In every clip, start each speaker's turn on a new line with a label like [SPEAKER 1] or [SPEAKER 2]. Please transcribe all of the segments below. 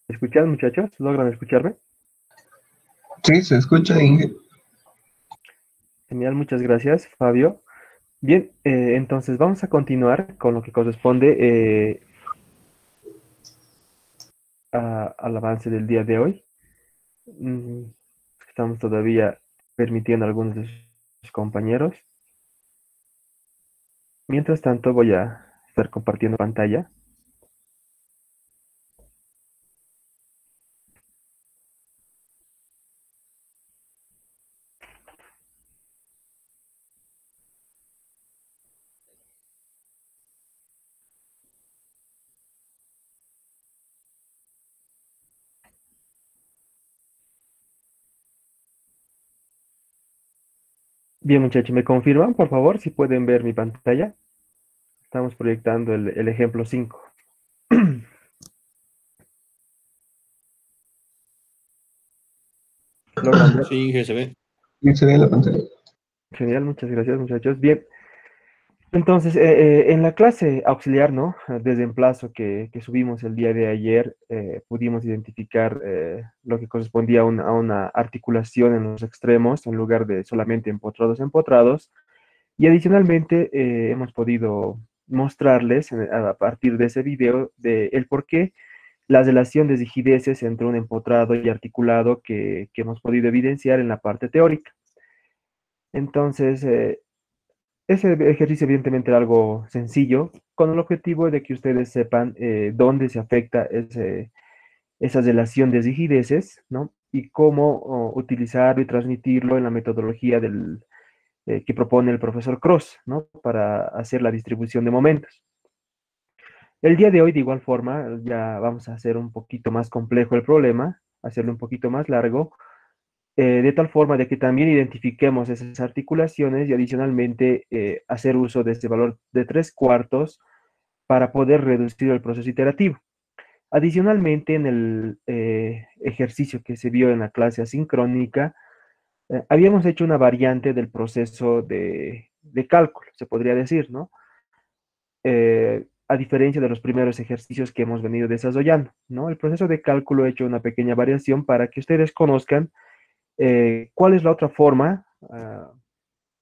[SPEAKER 1] ¿Escuchan, muchachos? ¿Logran escucharme?
[SPEAKER 2] Sí, se escucha, Inge.
[SPEAKER 1] Genial, muchas gracias, Fabio. Bien, entonces vamos a continuar con lo que corresponde al avance del día de hoy. Mm, Estamos todavía permitiendo a algunos de sus compañeros. Mientras tanto, voy a estar compartiendo pantalla. Bien, muchachos, ¿me confirman, por favor, si pueden ver mi pantalla? Estamos proyectando el ejemplo 5. ¿Logran ver?
[SPEAKER 3] Sí, Inge, se ve.
[SPEAKER 2] Sí, se ve en la pantalla.
[SPEAKER 1] Genial, muchas gracias, muchachos. Bien. Entonces, en la clase auxiliar, ¿no? Desde emplazo que subimos el día de ayer, pudimos identificar lo que correspondía a una articulación en los extremos en lugar de solamente empotrados, empotrados. Y adicionalmente, hemos podido mostrarles a partir de ese video de el por qué la relación de rigideces entre un empotrado y articulado que hemos podido evidenciar en la parte teórica. Entonces, ese ejercicio evidentemente era algo sencillo, con el objetivo de que ustedes sepan dónde se afecta esa relación de rigideces, ¿no? Y cómo utilizarlo y transmitirlo en la metodología que propone el profesor Cross, ¿no? Para hacer la distribución de momentos. El día de hoy, de igual forma, ya vamos a hacer un poquito más complejo el problema, hacerlo un poquito más largo, de tal forma de que también identifiquemos esas articulaciones y adicionalmente hacer uso de este valor de 3/4 para poder reducir el proceso iterativo. Adicionalmente, en el ejercicio que se vio en la clase asincrónica, habíamos hecho una variante del proceso de cálculo, se podría decir, ¿no? A diferencia de los primeros ejercicios que hemos venido desarrollando, ¿no? El proceso de cálculo he hecho una pequeña variación para que ustedes conozcan cuál es la otra forma,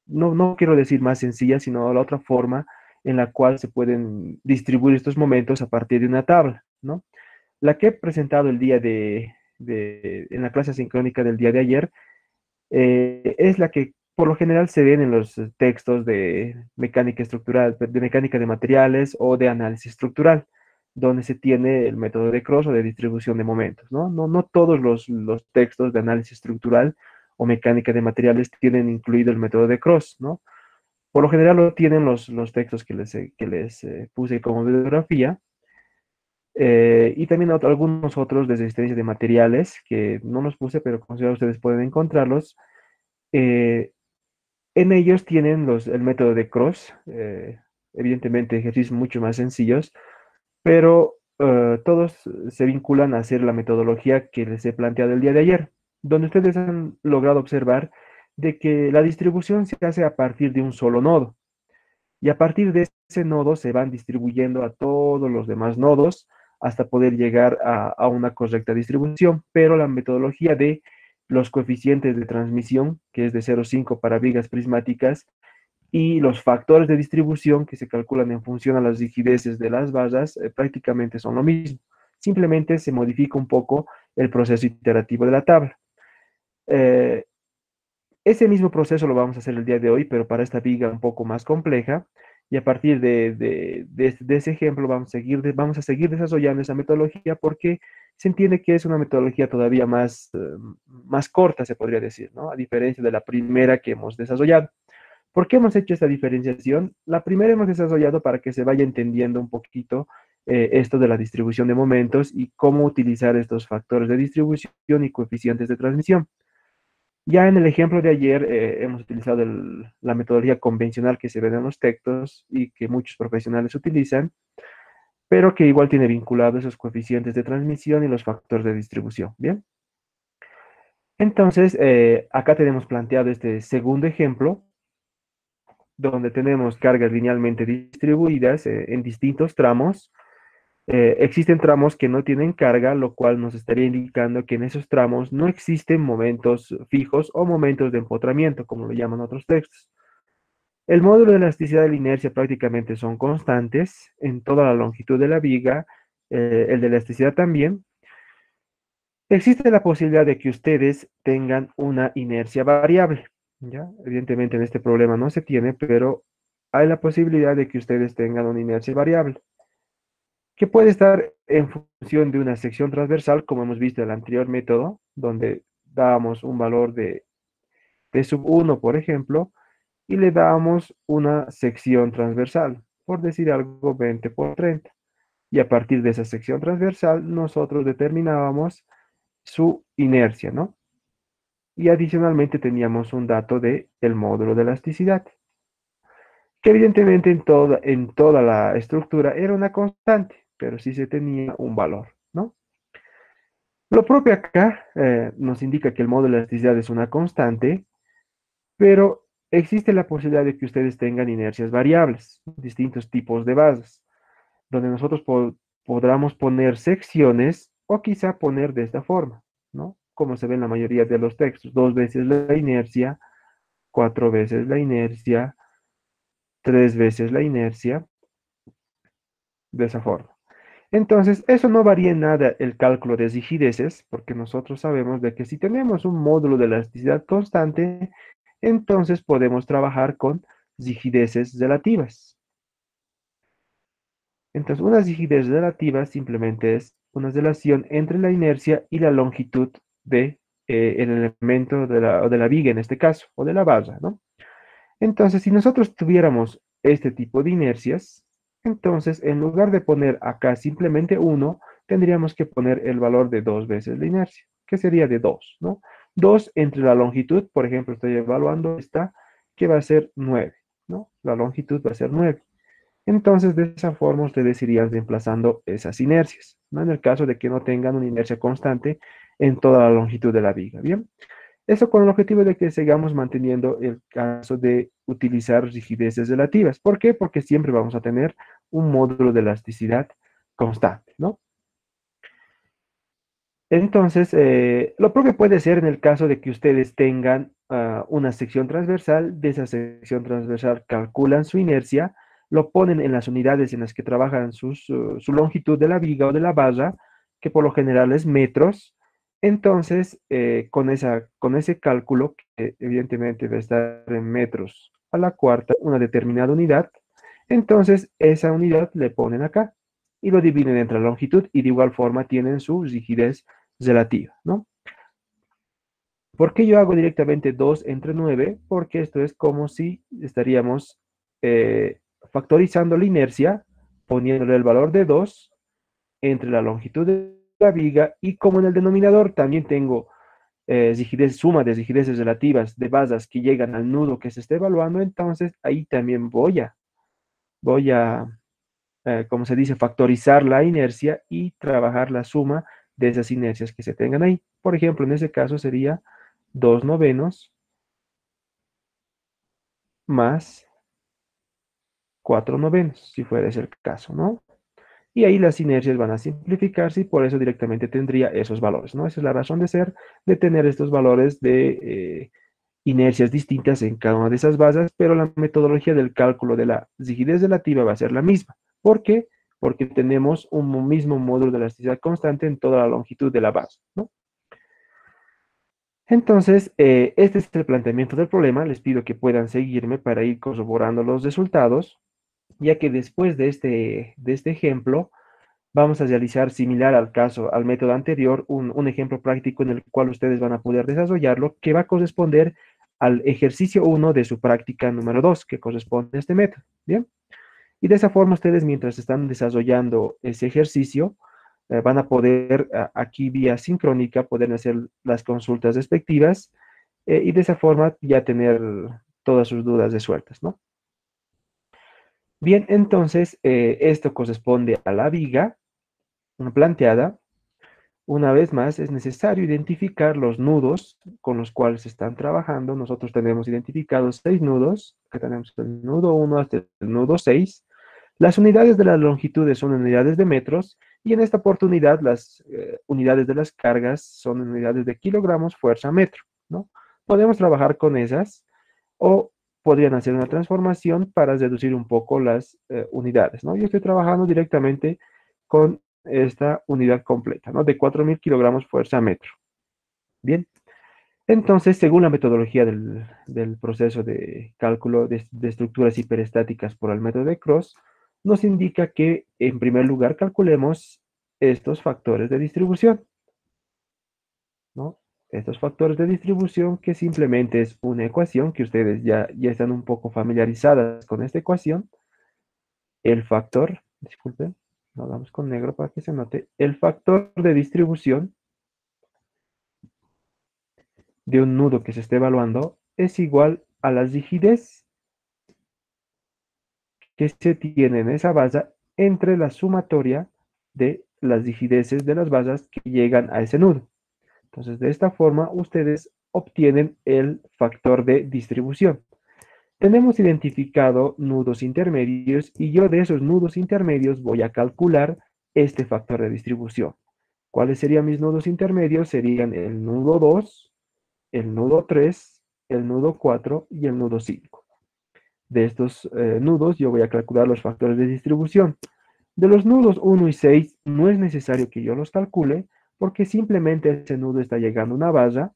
[SPEAKER 1] no quiero decir más sencilla, sino la otra forma en la cual se pueden distribuir estos momentos a partir de una tabla, ¿no? La que he presentado el día en la clase sincrónica del día de ayer, es la que por lo general se ven en los textos de mecánica estructural, de mecánica de materiales o de análisis estructural, donde se tiene el método de Cross o de distribución de momentos, ¿no? No todos los textos de análisis estructural o mecánica de materiales tienen incluido el método de Cross, ¿no? Por lo general lo tienen los textos que les puse como bibliografía, y también algunos otros de resistencia de materiales que no los puse, pero como sea, ustedes pueden encontrarlos. Eh, en ellos tienen el método de Cross, evidentemente ejercicios mucho más sencillos, pero todos se vinculan a hacer la metodología que les he planteado el día de ayer, donde ustedes han logrado observar de que la distribución se hace a partir de un solo nodo, y a partir de ese nodo se van distribuyendo a todos los demás nodos hasta poder llegar a una correcta distribución, pero la metodología de los coeficientes de transmisión, que es de 0,5 para vigas prismáticas, y los factores de distribución que se calculan en función a las rigideces de las barras, prácticamente son lo mismo. Simplemente se modifica un poco el proceso iterativo de la tabla. Eh, Ese mismo proceso lo vamos a hacer el día de hoy, pero para esta viga un poco más compleja. Y a partir de ese ejemplo vamos a seguir desarrollando esa metodología porque se entiende que es una metodología todavía más corta, se podría decir, ¿no? A diferencia de la primera que hemos desarrollado. ¿Por qué hemos hecho esta diferenciación? La primera hemos desarrollado para que se vaya entendiendo un poquito esto de la distribución de momentos y cómo utilizar estos factores de distribución y coeficientes de transmisión. Ya en el ejemplo de ayer hemos utilizado la metodología convencional que se ve en los textos y que muchos profesionales utilizan, pero que igual tiene vinculado esos coeficientes de transmisión y los factores de distribución. Bien, entonces acá tenemos planteado este segundo ejemplo, donde tenemos cargas linealmente distribuidas en distintos tramos. Existen tramos que no tienen carga, lo cual nos estaría indicando que en esos tramos no existen momentos fijos o momentos de empotramiento, como lo llaman otros textos. El módulo de elasticidad de la inercia prácticamente son constantes en toda la longitud de la viga, el de elasticidad también. Existe la posibilidad de que ustedes tengan una inercia variable, ¿ya? Evidentemente en este problema no se tiene, pero hay la posibilidad de que ustedes tengan una inercia variable, que puede estar en función de una sección transversal, como hemos visto en el anterior método, donde dábamos un valor de P sub 1, por ejemplo, y le damos una sección transversal, por decir algo 20 por 30. Y a partir de esa sección transversal, nosotros determinábamos su inercia, ¿no? Y adicionalmente teníamos un dato de el módulo de elasticidad, que evidentemente en toda la estructura era una constante, pero sí se tenía un valor, ¿no? Lo propio acá nos indica que el módulo de elasticidad es una constante, pero existe la posibilidad de que ustedes tengan inercias variables, distintos tipos de bases, donde nosotros podamos poner secciones o quizá poner de esta forma, ¿no? Como se ve en la mayoría de los textos, 2 veces la inercia, 4 veces la inercia, 3 veces la inercia, de esa forma. Entonces, eso no varía en nada el cálculo de rigideces, porque nosotros sabemos de que si tenemos un módulo de elasticidad constante, entonces podemos trabajar con rigideces relativas. Entonces, una rigidez relativa simplemente es una relación entre la inercia y la longitud de el elemento de la viga en este caso, o de la barra, ¿no? Entonces, si nosotros tuviéramos este tipo de inercias, entonces en lugar de poner acá simplemente 1, tendríamos que poner el valor de 2 veces la inercia, que sería de 2, ¿no? 2 entre la longitud, por ejemplo, estoy evaluando esta, que va a ser 9, ¿no? La longitud va a ser 9. Entonces, de esa forma, ustedes irían reemplazando esas inercias, ¿no? En el caso de que no tengan una inercia constante en toda la longitud de la viga, ¿bien? Eso con el objetivo de que sigamos manteniendo el caso de utilizar rigideces relativas. ¿Por qué? Porque siempre vamos a tener un módulo de elasticidad constante, ¿no? Entonces, lo propio puede ser en el caso de que ustedes tengan una sección transversal, de esa sección transversal calculan su inercia, lo ponen en las unidades en las que trabajan su longitud de la viga o de la barra, que por lo general es metros. Entonces, con ese cálculo, que evidentemente va a estar en metros a la cuarta, una determinada unidad, entonces esa unidad le ponen acá y lo dividen entre la longitud y de igual forma tienen su rigidez relativa, ¿no? ¿Por qué yo hago directamente 2 entre 9? Porque esto es como si estaríamos factorizando la inercia, poniéndole el valor de 2 entre la longitud de la viga y como en el denominador también tengo suma de rigideces relativas de basas que llegan al nudo que se está evaluando, entonces ahí también voy a como se dice, factorizar la inercia y trabajar la suma de esas inercias que se tengan ahí. Por ejemplo, en ese caso sería 2 novenos más 4 novenos, si fuera ese el caso, ¿no? Y ahí las inercias van a simplificarse y por eso directamente tendría esos valores, ¿no? Esa es la razón de ser, de tener estos valores de inercias distintas en cada una de esas bases, pero la metodología del cálculo de la rigidez relativa va a ser la misma. ¿Por qué? Porque tenemos un mismo módulo de elasticidad constante en toda la longitud de la base, ¿no? Entonces, este es el planteamiento del problema. Les pido que puedan seguirme para ir corroborando los resultados, ya que después de este ejemplo, vamos a realizar similar al caso, al método anterior, un ejemplo práctico en el cual ustedes van a poder desarrollarlo, que va a corresponder al ejercicio 1 de su práctica número 2, que corresponde a este método. ¿Bien? Y de esa forma ustedes, mientras están desarrollando ese ejercicio, van a poder aquí vía sincrónica, poder hacer las consultas respectivas y de esa forma ya tener todas sus dudas resueltas, ¿no? Bien, entonces esto corresponde a la viga planteada. Una vez más, es necesario identificar los nudos con los cuales se están trabajando. Nosotros tenemos identificados 6 nudos, que tenemos el nudo 1 hasta el nudo 6. Las unidades de las longitudes son unidades de metros y en esta oportunidad las unidades de las cargas son unidades de kilogramos fuerza metro, ¿no? Podemos trabajar con esas o podrían hacer una transformación para reducir un poco las unidades, ¿no? Yo estoy trabajando directamente con esta unidad completa, ¿no? De 4.000 kilogramos fuerza metro. Bien. Entonces, según la metodología del proceso de cálculo de estructuras hiperestáticas por el método de Cross, nos indica que, en primer lugar, calculemos estos factores de distribución, ¿no? Estos factores de distribución que simplemente es una ecuación que ustedes ya están un poco familiarizadas con esta ecuación. El factor, disculpen, lo damos con negro para que se note, el factor de distribución de un nudo que se esté evaluando es igual a la rigidez que se tiene en esa base entre la sumatoria de las rigideces de las basas que llegan a ese nudo. Entonces, de esta forma, ustedes obtienen el factor de distribución. Tenemos identificado nudos intermedios y yo de esos nudos intermedios voy a calcular este factor de distribución. ¿Cuáles serían mis nudos intermedios? Serían el nudo 2, el nudo 3, el nudo 4 y el nudo 5. De estos nudos yo voy a calcular los factores de distribución. De los nudos 1 y 6 no es necesario que yo los calcule porque simplemente ese nudo está llegando a una base,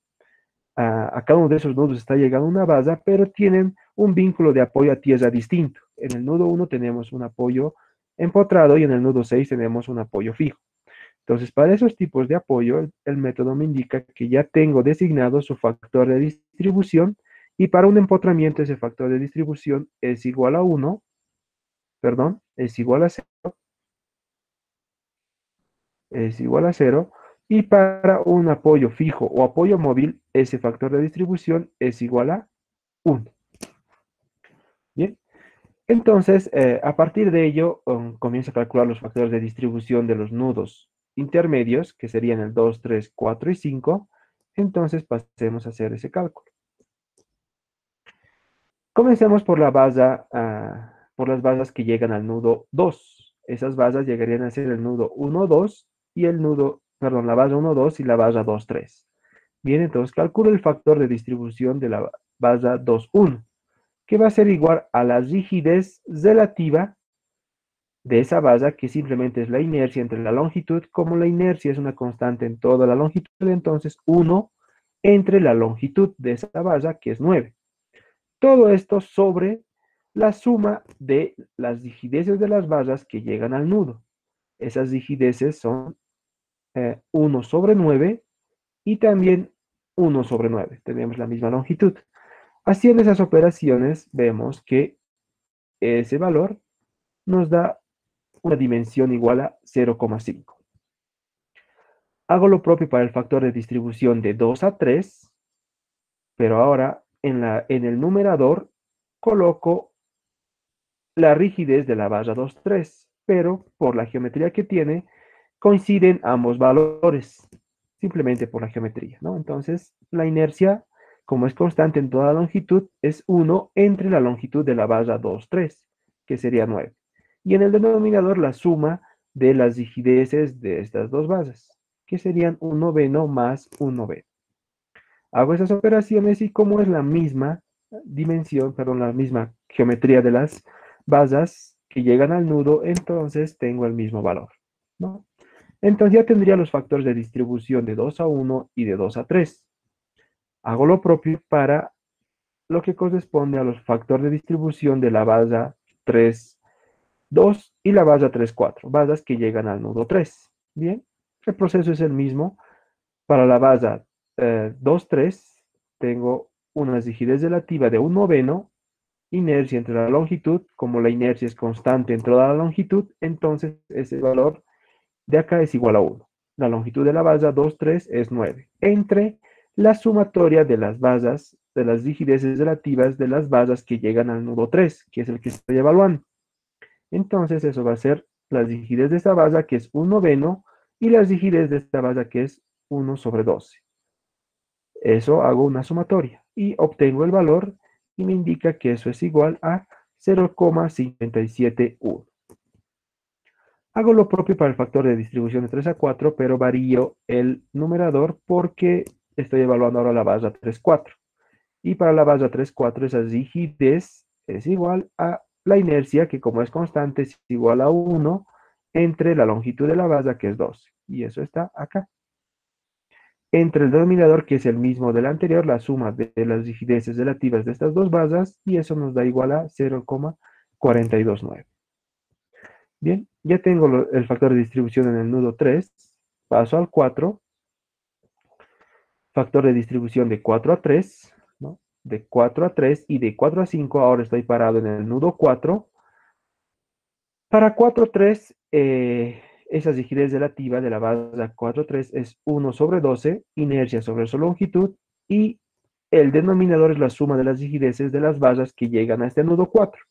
[SPEAKER 1] a cada uno de esos nudos está llegando una base, pero tienen un vínculo de apoyo a tierra distinto. En el nudo 1 tenemos un apoyo empotrado y en el nudo 6 tenemos un apoyo fijo. Entonces, para esos tipos de apoyo, el método me indica que ya tengo designado su factor de distribución y para un empotramiento ese factor de distribución es igual a 1, perdón, es igual a 0, es igual a 0, y para un apoyo fijo o apoyo móvil, ese factor de distribución es igual a 1. Bien, entonces, a partir de ello, comienzo a calcular los factores de distribución de los nudos intermedios, que serían el 2, 3, 4 y 5. Entonces, pasemos a hacer ese cálculo. Comencemos por la base, por las basas que llegan al nudo 2. Esas basas llegarían a ser el nudo 1, 2 y el nudo, perdón, la base 1, 2 y la base 2, 3. Bien, entonces calculo el factor de distribución de la base 2, 1, que va a ser igual a la rigidez relativa de esa base, que simplemente es la inercia entre la longitud. Como la inercia es una constante en toda la longitud, entonces 1 entre la longitud de esa base, que es 9. Todo esto sobre la suma de las rigideces de las basas que llegan al nudo. Esas rigideces son 1 sobre 9 y también 1 sobre 9. Tenemos la misma longitud. Haciendo esas operaciones, vemos que ese valor nos da una dimensión igual a 0,5. Hago lo propio para el factor de distribución de 2 a 3, pero ahora en el numerador coloco la rigidez de la barra 2,3, pero por la geometría que tiene, coinciden ambos valores, simplemente por la geometría, ¿no? Entonces, la inercia, como es constante en toda la longitud, es 1 entre la longitud de la barra 2,3, que sería 9. Y en el denominador, la suma de las rigideces de estas dos bases, que serían 1 noveno más 1 noveno. Hago esas operaciones y como es la misma dimensión, perdón, la misma geometría de las basas que llegan al nudo, entonces tengo el mismo valor, ¿no? Entonces ya tendría los factores de distribución de 2 a 1 y de 2 a 3. Hago lo propio para lo que corresponde a los factores de distribución de la base 3, 2 y la base 3, 4, basas que llegan al nudo 3. Bien, el proceso es el mismo. Para la base 2, 3, tengo una rigidez relativa de 1 noveno, inercia entre la longitud. Como la inercia es constante en toda la longitud, entonces ese valor de acá es igual a 1. La longitud de la base 2, 3 es 9. Entre la sumatoria de las basas, de las rigideces relativas de las basas que llegan al nudo 3, que es el que estoy evaluando. Entonces eso va a ser la rigidez de esta base, que es 1 noveno, y la rigidez de esta base, que es 1 sobre 12. Eso hago una sumatoria y obtengo el valor y me indica que eso es igual a 0,571. Hago lo propio para el factor de distribución de 3 a 4, pero varío el numerador porque estoy evaluando ahora la base 3, 4. Y para la base 3, 4, esa rigidez es igual a la inercia, que como es constante, es igual a 1 entre la longitud de la base, que es 12. Y eso está acá. Entre el denominador, que es el mismo del anterior, la suma de las rigideces relativas de estas dos basas, y eso nos da igual a 0,429. Bien, ya tengo el factor de distribución en el nudo 3. Paso al 4. Factor de distribución de 4 a 3, ¿no? De 4 a 3 y de 4 a 5, ahora estoy parado en el nudo 4. Para 4 a 3, esa rigidez relativa de la base 4 a 3 es 1 sobre 12, inercia sobre su longitud, y el denominador es la suma de las rigideces de las bases que llegan a este nudo 4,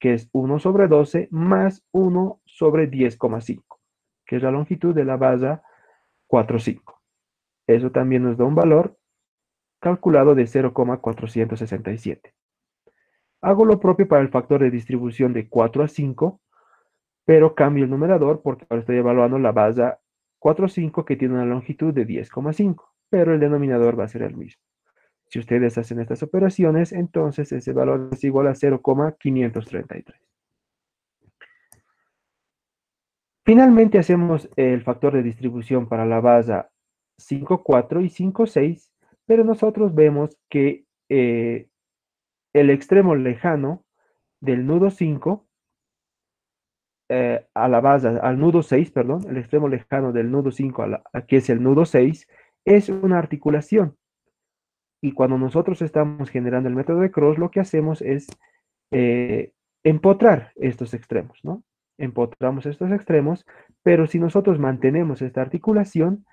[SPEAKER 1] que es 1 sobre 12 más 1 sobre 10,5, que es la longitud de la base 4,5. Eso también nos da un valor calculado de 0,467. Hago lo propio para el factor de distribución de 4 a 5, pero cambio el numerador porque ahora estoy evaluando la base 4,5, que tiene una longitud de 10,5, pero el denominador va a ser el mismo. Si ustedes hacen estas operaciones, entonces ese valor es igual a 0,533. Finalmente hacemos el factor de distribución para la base 5,4 y 5,6, pero nosotros vemos que el extremo lejano del nudo 5 a la base, al nudo 6, perdón, el extremo lejano del nudo 5 que es el nudo 6, es una articulación. Y cuando nosotros estamos generando el método de Cross, lo que hacemos es eh, empotrar estos extremos, ¿no? Empotramos estos extremos, pero si nosotros mantenemos esta articulación,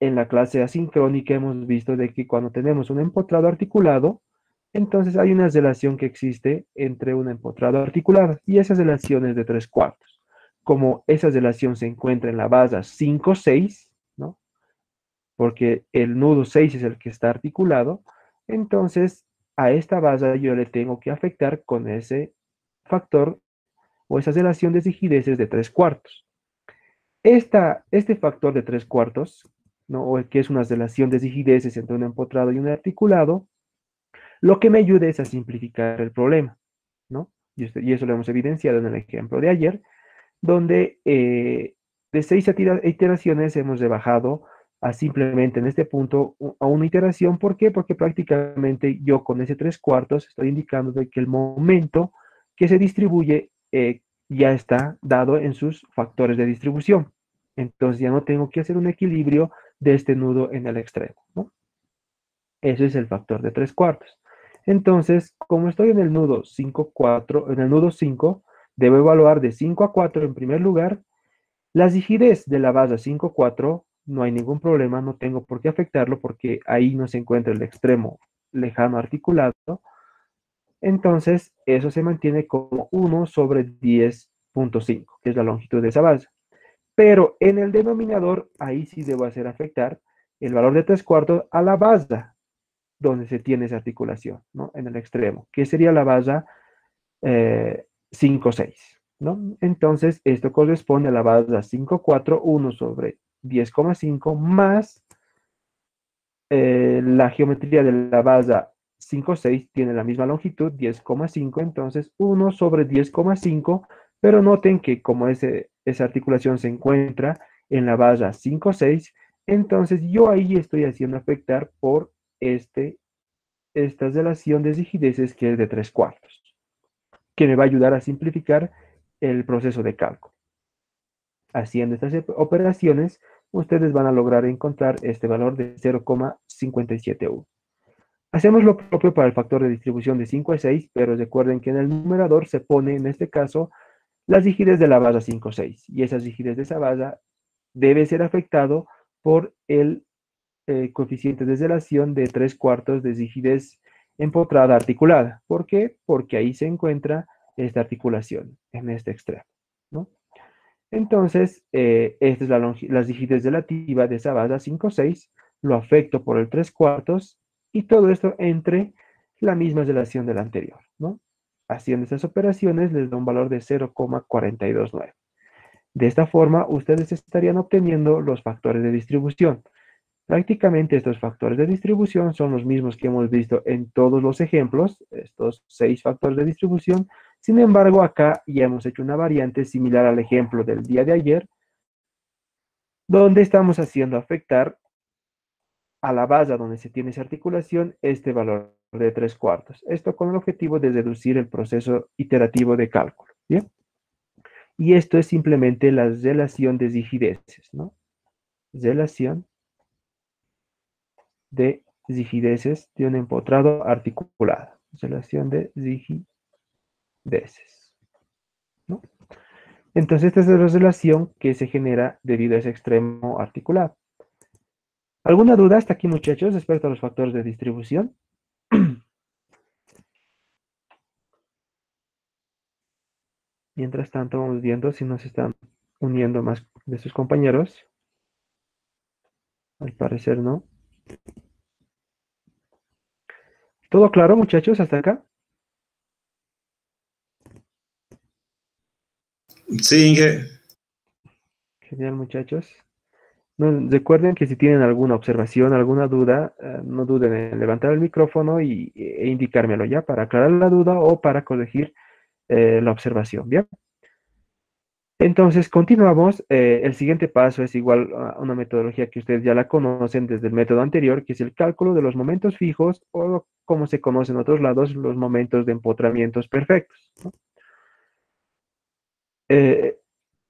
[SPEAKER 1] en la clase asincrónica hemos visto de que cuando tenemos un empotrado articulado, entonces hay una relación que existe entre un empotrado articulado, y esa relación es de 3 cuartos. Como esa relación se encuentra en la base 5, 6, ¿no? Porque el nudo 6 es el que está articulado, entonces a esta base yo le tengo que afectar con ese factor o esa relación de rigideces de 3 cuartos. Este factor de 3 cuartos, ¿no? O que es una relación de rigideces entre un empotrado y un articulado, lo que me ayuda es a simplificar el problema, ¿no? Y eso lo hemos evidenciado en el ejemplo de ayer, donde de 6 iteraciones hemos rebajado a simplemente en este punto a una iteración. ¿Por qué? Porque prácticamente yo con ese 3 cuartos estoy indicando de que el momento que se distribuye ya está dado en sus factores de distribución. Entonces ya no tengo que hacer un equilibrio de este nudo en el extremo, ¿no? Eso es el factor de 3 cuartos. Entonces, como estoy en el nudo 5, 4, en el nudo 5, debo evaluar de 5 a 4 en primer lugar. La rigidez de la base 5, 4, no hay ningún problema, no tengo por qué afectarlo porque ahí no se encuentra el extremo lejano articulado. Entonces, eso se mantiene como 1 sobre 10,5, que es la longitud de esa base. Pero en el denominador, ahí sí debo hacer afectar el valor de 3 cuartos a la base donde se tiene esa articulación, ¿no? En el extremo, que sería la base 5, 6, ¿no? Entonces, esto corresponde a la base 5, 4, 1 sobre 10,5 más la geometría de la base 5, 6 tiene la misma longitud, 10,5, entonces 1 sobre 10,5, pero noten que como esa articulación se encuentra en la base 5, 6, entonces yo ahí estoy haciendo afectar por esta relación de rigideces que es de 3 cuartos, que me va a ayudar a simplificar el proceso de cálculo. Haciendo estas operaciones, ustedes van a lograr encontrar este valor de 0,571. Hacemos lo propio para el factor de distribución de 5 a 6, pero recuerden que en el numerador se pone, en este caso, la rigidez de la base 5, 6, y esa rigidez de esa base debe ser afectado por el coeficiente de relación de 3 cuartos de rigidez empotrada articulada. ¿Por qué? Porque ahí se encuentra esta articulación, en este extremo, ¿no? Entonces, esta es la rigidez relativa de esa base 5, 6, lo afecto por el 3 cuartos, y todo esto entre la misma relación de la anterior, ¿no? Haciendo estas operaciones les da un valor de 0,429. De esta forma, ustedes estarían obteniendo los factores de distribución. Prácticamente estos factores de distribución son los mismos que hemos visto en todos los ejemplos, estos 6 factores de distribución. Sin embargo, acá ya hemos hecho una variante similar al ejemplo del día de ayer, donde estamos haciendo afectar a la base donde se tiene esa articulación este valor de 3/4. Esto con el objetivo de deducir el proceso iterativo de cálculo. ¿Bien? Y esto es simplemente la relación de rigideces, ¿no? Relación de rigideces de un empotrado articulado. Relación de rigideces, ¿no? Entonces, esta es la relación que se genera debido a ese extremo articulado. ¿Alguna duda hasta aquí, muchachos, respecto a los factores de distribución? Mientras tanto, vamos viendo si nos están uniendo más de sus compañeros. Al parecer no. ¿Todo claro, muchachos, hasta acá?
[SPEAKER 3] Sí, Inge.
[SPEAKER 1] Genial, muchachos. No, recuerden que si tienen alguna observación, alguna duda, no duden en levantar el micrófono e indicármelo ya para aclarar la duda o para corregir la observación, ¿bien? Entonces, continuamos. El siguiente paso es igual a una metodología que ustedes ya la conocen desde el método anterior, que es el cálculo de los momentos fijos o, como se conoce en otros lados, los momentos de empotramientos perfectos, ¿no?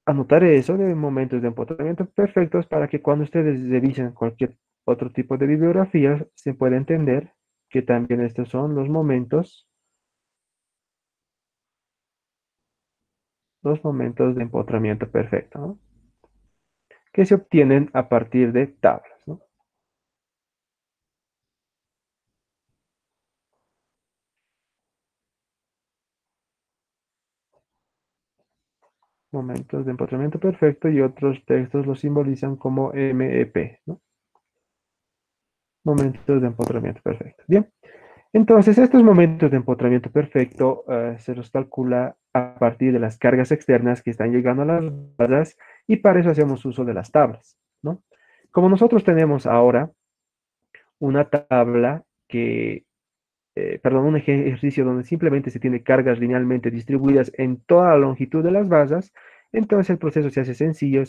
[SPEAKER 1] Anotaré eso de momentos de empotramiento perfectos para que cuando ustedes revisen cualquier otro tipo de bibliografía se pueda entender que también estos son los momentos de empotramiento perfecto, ¿no? Que se obtienen a partir de tablas, ¿no? Momentos de empotramiento perfecto y otros textos los simbolizan como MEP, ¿no? Momentos de empotramiento perfecto. Bien. Entonces, estos momentos de empotramiento perfecto se los calcula a partir de las cargas externas que están llegando a las barras y para eso hacemos uso de las tablas, ¿no? Como nosotros tenemos ahora una tabla un ejercicio donde simplemente se tiene cargas linealmente distribuidas en toda la longitud de las basas, entonces el proceso se hace sencillo,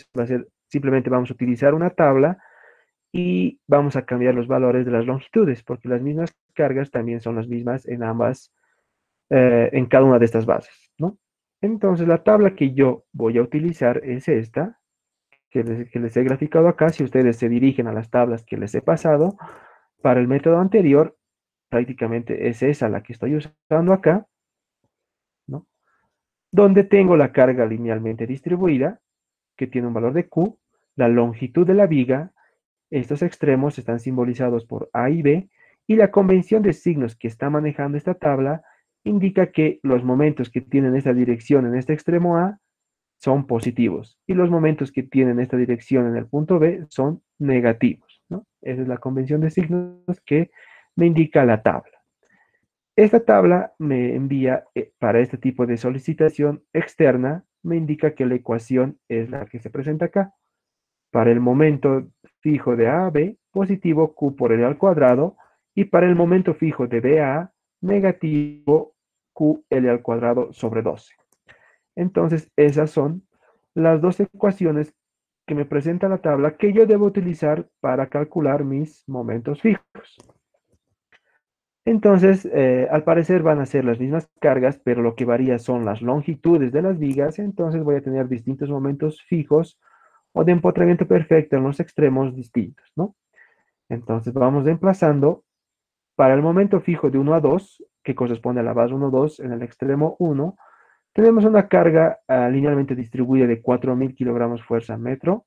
[SPEAKER 1] simplemente vamos a utilizar una tabla y vamos a cambiar los valores de las longitudes, porque las mismas cargas también son las mismas en en cada una de estas bases, ¿no? Entonces, la tabla que yo voy a utilizar es esta, que les he graficado acá. Si ustedes se dirigen a las tablas que les he pasado, para el método anterior, prácticamente es esa la que estoy usando acá, ¿no? Donde tengo la carga linealmente distribuida, que tiene un valor de Q, la longitud de la viga. Estos extremos están simbolizados por A y B, y la convención de signos que está manejando esta tabla indica que los momentos que tienen esta dirección en este extremo A son positivos, y los momentos que tienen esta dirección en el punto B son negativos, ¿no? Esa es la convención de signos que me indica la tabla. Esta tabla me envía, para este tipo de solicitación externa, me indica que la ecuación es la que se presenta acá. Para el momento fijo de A a B, positivo Q por L al cuadrado, y para el momento fijo de B a A, negativo QL al cuadrado sobre 12. Entonces, esas son las dos ecuaciones que me presenta la tabla que yo debo utilizar para calcular mis momentos fijos. Entonces, al parecer van a ser las mismas cargas, pero lo que varía son las longitudes de las vigas. Entonces voy a tener distintos momentos fijos o de empotramiento perfecto en los extremos distintos, ¿no? Entonces vamos emplazando para el momento fijo de 1 a 2, que corresponde a la base 1, 2 en el extremo 1, tenemos una carga linealmente distribuida de 4.000 kilogramos fuerza metro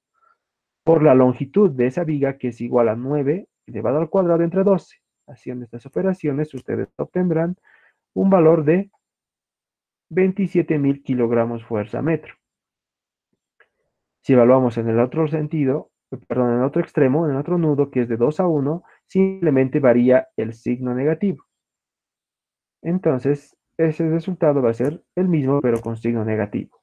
[SPEAKER 1] por la longitud de esa viga, que es igual a 9 elevado al cuadrado entre 12. Haciendo estas operaciones, ustedes obtendrán un valor de 27.000 kilogramos fuerza metro. Si evaluamos en el otro sentido, perdón, en el otro extremo, en el otro nudo, que es de 2 a 1, simplemente varía el signo negativo. Entonces, ese resultado va a ser el mismo, pero con signo negativo.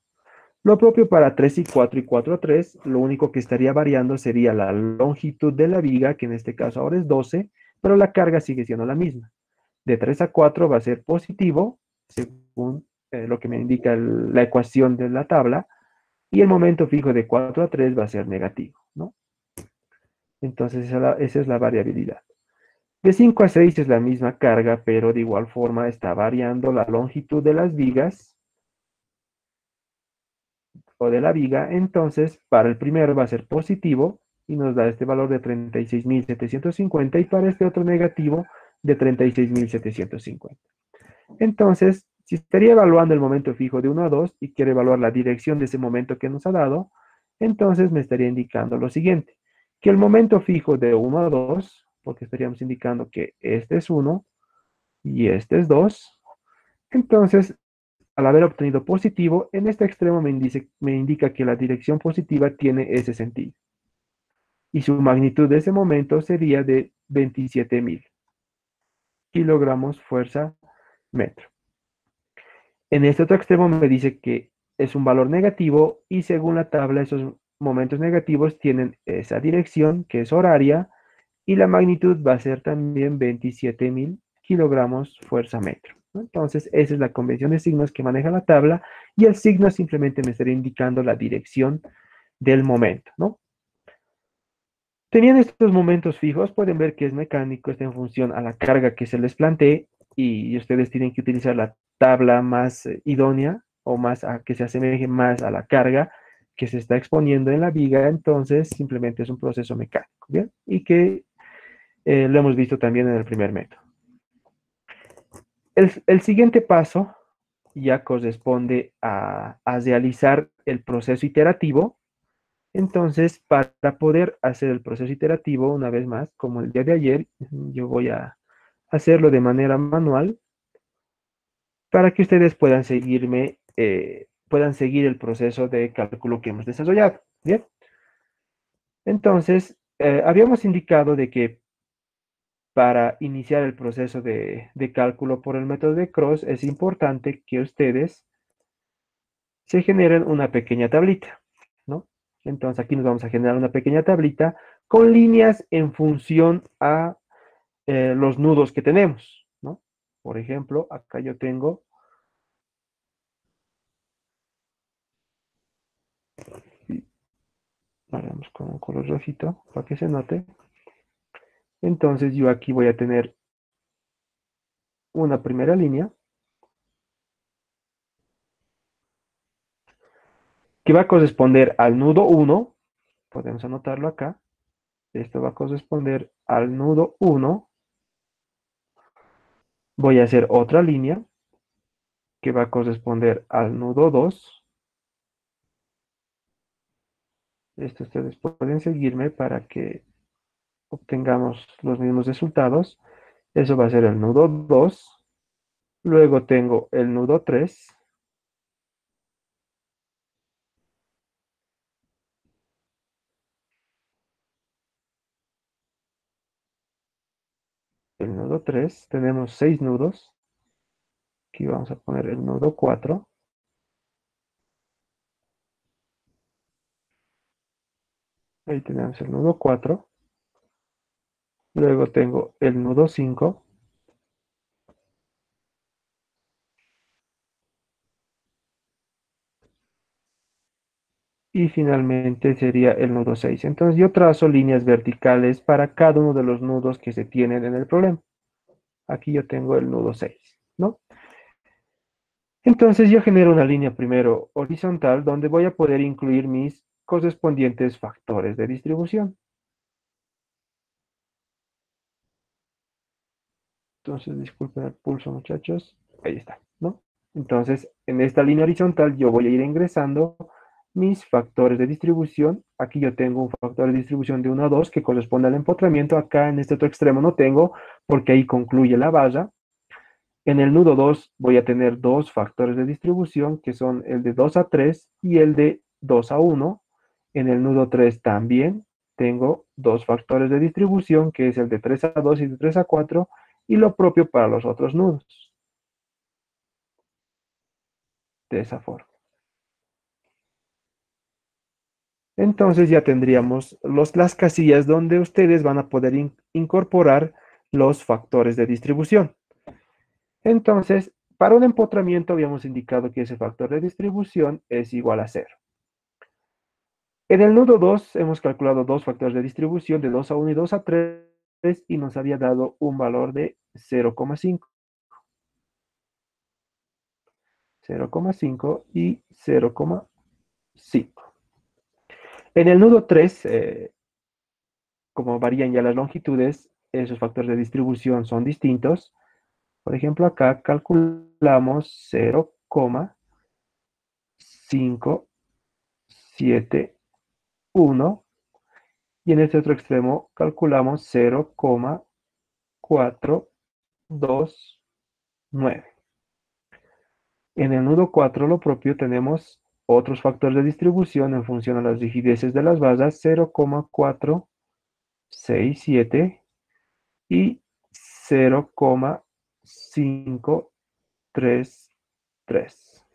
[SPEAKER 1] Lo propio para 3 y 4 y 4 a 3, lo único que estaría variando sería la longitud de la viga, que en este caso ahora es 12, pero la carga sigue siendo la misma. De 3 a 4 va a ser positivo, según lo que me indica la ecuación de la tabla, y el momento fijo de 4 a 3 va a ser negativo, ¿no? Entonces esa es la variabilidad. De 5 a 6 es la misma carga, pero de igual forma está variando la longitud de las vigas o de la viga. Entonces, para el primero va a ser positivo y nos da este valor de 36.750 y para este otro negativo de 36.750. Entonces, si estaría evaluando el momento fijo de 1 a 2 y quiero evaluar la dirección de ese momento que nos ha dado, entonces me estaría indicando lo siguiente, que el momento fijo de 1 a 2, porque estaríamos indicando que este es 1 y este es 2, entonces, al haber obtenido positivo, en este extremo me indica que la dirección positiva tiene ese sentido. Y su magnitud de ese momento sería de 27.000 kilogramos fuerza metro. En este otro extremo me dice que es un valor negativo y según la tabla esos momentos negativos tienen esa dirección que es horaria y la magnitud va a ser también 27.000 kilogramos fuerza metro, ¿no? Entonces esa es la convención de signos que maneja la tabla y el signo simplemente me estaría indicando la dirección del momento, ¿no? Teniendo estos momentos fijos, pueden ver que es mecánico, está en función a la carga que se les plantee y ustedes tienen que utilizar la tabla más idónea o más que se asemeje más a la carga que se está exponiendo en la viga, entonces simplemente es un proceso mecánico, ¿bien? Y que lo hemos visto también en el primer método. El siguiente paso ya corresponde a realizar el proceso iterativo. Entonces, para poder hacer el proceso iterativo, una vez más, como el día de ayer, yo voy a hacerlo de manera manual para que ustedes puedan seguir el proceso de cálculo que hemos desarrollado. Bien, entonces, habíamos indicado de que para iniciar el proceso de cálculo por el método de Cross es importante que ustedes se generen una pequeña tablita, ¿no? Entonces aquí nos vamos a generar una pequeña tablita con líneas en función a los nudos que tenemos, ¿no? Por ejemplo, acá yo tengo, vamos con un color rojito para que se note. Entonces yo aquí voy a tener una primera línea que va a corresponder al nudo 1, podemos anotarlo acá, esto va a corresponder al nudo 1, voy a hacer otra línea que va a corresponder al nudo 2. Esto ustedes pueden seguirme para que obtengamos los mismos resultados. Eso va a ser el nudo 2. Luego tengo el nudo 3. El nudo 3. Tenemos 6 nudos. Aquí vamos a poner el nudo 4. Ahí tenemos el nudo 4. Luego tengo el nudo 5. Y finalmente sería el nudo 6. Entonces yo trazo líneas verticales para cada uno de los nudos que se tienen en el problema. Aquí yo tengo el nudo 6, ¿no? Entonces yo genero una línea primero horizontal donde voy a poder incluir mis correspondientes factores de distribución. Entonces disculpen el pulso, muchachos. Ahí está, ¿no? Entonces en esta línea horizontal yo voy a ir ingresando mis factores de distribución. Aquí yo tengo un factor de distribución de 1 a 2 que corresponde al empotramiento. Acá en este otro extremo no tengo porque ahí concluye la barra. En el nudo 2 voy a tener dos factores de distribución que son el de 2 a 3 y el de 2 a 1. En el nudo 3 también tengo dos factores de distribución que es el de 3 a 2 y de 3 a 4 y lo propio para los otros nudos. De esa forma. Entonces ya tendríamos las casillas donde ustedes van a poder incorporar los factores de distribución. Entonces, para un empotramiento habíamos indicado que ese factor de distribución es igual a 0. En el nudo 2 hemos calculado dos factores de distribución de 2 a 1 y 2 a 3 y nos había dado un valor de 0,5. 0,5 y 0,5. En el nudo 3, como varían ya las longitudes, esos factores de distribución son distintos. Por ejemplo, acá calculamos 0,571 y en este otro extremo calculamos 0,429. En el nudo 4 lo propio tenemos otros factores de distribución en función a las rigideces de las basas, 0,467 y 0,533.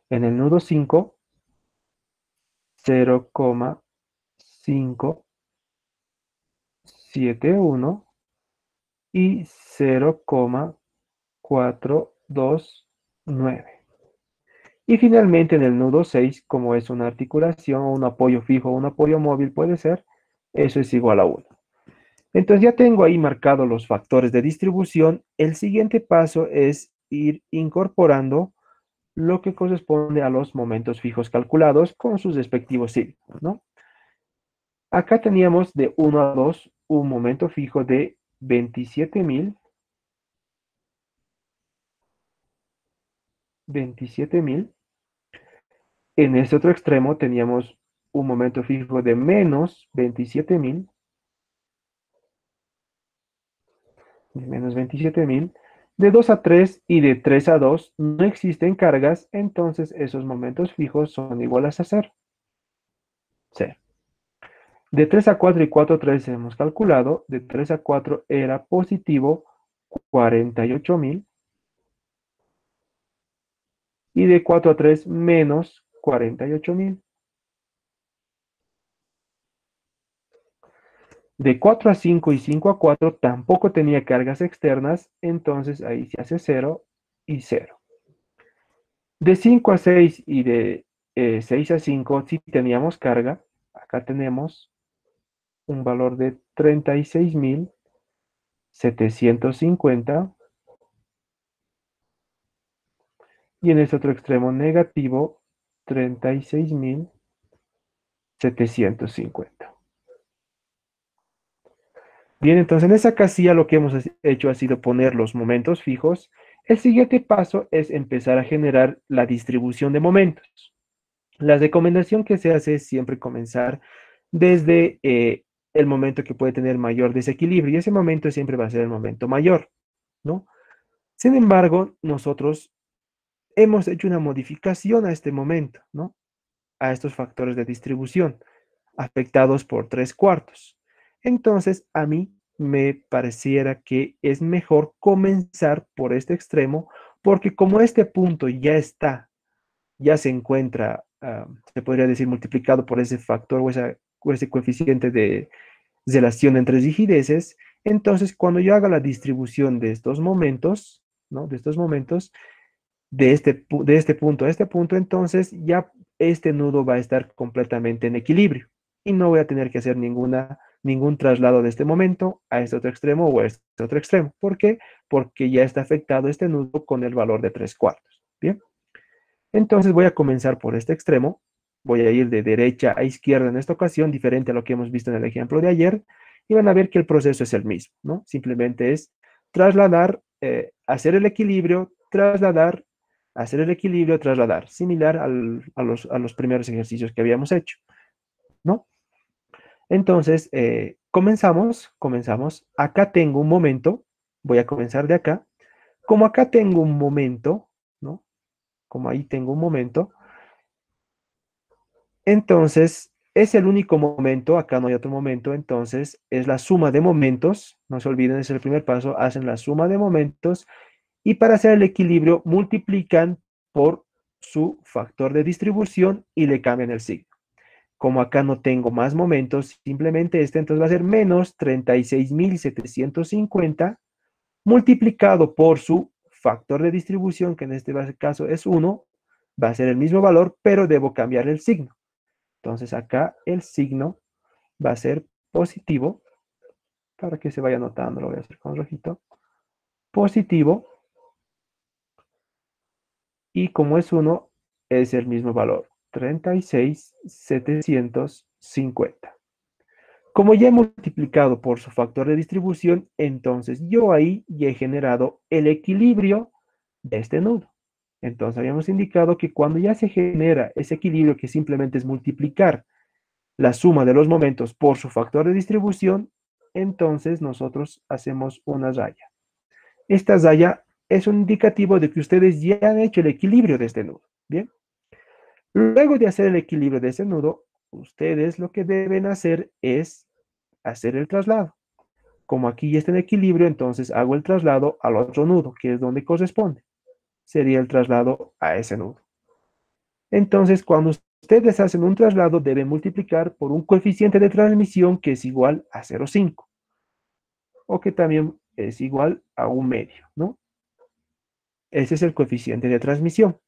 [SPEAKER 1] En el nudo 5, 0,571 y 0,429. Y finalmente en el nudo 6, como es una articulación o un apoyo fijo o un apoyo móvil puede ser, eso es igual a 1. Entonces ya tengo ahí marcados los factores de distribución. El siguiente paso es ir incorporando lo que corresponde a los momentos fijos calculados con sus respectivos signos, ¿no? Acá teníamos de 1 a 2 un momento fijo de 27.000. En este otro extremo teníamos un momento fijo de menos 27.000. De 2 a 3 y de 3 a 2 no existen cargas, entonces esos momentos fijos son iguales a 0. De 3 a 4 y 4 a 3 hemos calculado, de 3 a 4 era positivo 48.000 y de 4 a 3 menos 48.000. De 4 a 5 y 5 a 4 tampoco tenía cargas externas, entonces ahí se hace 0 y 0. De 5 a 6 y de 6 a 5 sí teníamos carga. Acá tenemos un valor de 36.750 y en este otro extremo negativo 36.750. Bien, entonces en esa casilla lo que hemos hecho ha sido poner los momentos fijos. El siguiente paso es empezar a generar la distribución de momentos. La recomendación que se hace es siempre comenzar desde el momento que puede tener mayor desequilibrio y ese momento siempre va a ser el momento mayor, ¿no? Sin embargo, nosotros hemos hecho una modificación a este momento, ¿no? A estos factores de distribución afectados por 3/4. Entonces, a mí me pareciera que es mejor comenzar por este extremo porque como este punto ya se encuentra, se podría decir, multiplicado por ese factor o ese coeficiente de relación entre rigideces, entonces cuando yo haga la distribución de estos momentos, ¿no? De estos momentos, de este punto a este punto, entonces ya este nudo va a estar completamente en equilibrio y no voy a tener que hacer ningún traslado de este momento a este otro extremo o a este otro extremo. ¿Por qué? Porque ya está afectado este nudo con el valor de 3/4. Bien. Entonces voy a comenzar por este extremo. Voy a ir de derecha a izquierda en esta ocasión, diferente a lo que hemos visto en el ejemplo de ayer. Y van a ver que el proceso es el mismo, ¿no? Simplemente es trasladar, hacer el equilibrio, trasladar, hacer el equilibrio, trasladar, similar a los primeros ejercicios que habíamos hecho, ¿no? Entonces, comenzamos. Acá tengo un momento, voy a comenzar de acá. Como acá tengo un momento, ¿no? Como ahí tengo un momento, entonces es el único momento, acá no hay otro momento, entonces es la suma de momentos, no se olviden, es el primer paso, hacen la suma de momentos y para hacer el equilibrio multiplican por su factor de distribución y le cambian el signo. Como acá no tengo más momentos, simplemente este entonces va a ser menos 36.750 multiplicado por su factor de distribución, que en este caso es 1, va a ser el mismo valor, pero debo cambiar el signo. Entonces acá el signo va a ser positivo, para que se vaya notando, lo voy a hacer con rojito, positivo, y como es 1, es el mismo valor, 36.750. Como ya he multiplicado por su factor de distribución, entonces yo ahí ya he generado el equilibrio de este nudo. Entonces habíamos indicado que cuando ya se genera ese equilibrio, que simplemente es multiplicar la suma de los momentos por su factor de distribución, entonces nosotros hacemos una raya. Esta raya es un indicativo de que ustedes ya han hecho el equilibrio de este nudo. Bien. Luego de hacer el equilibrio de ese nudo, ustedes lo que deben hacer es hacer el traslado. Como aquí ya está en equilibrio, entonces hago el traslado al otro nudo, que es donde corresponde. Sería el traslado a ese nudo. Entonces, cuando ustedes hacen un traslado, deben multiplicar por un coeficiente de transmisión que es igual a 0,5, o que también es igual a 1/2, ¿no? Ese es el coeficiente de transmisión.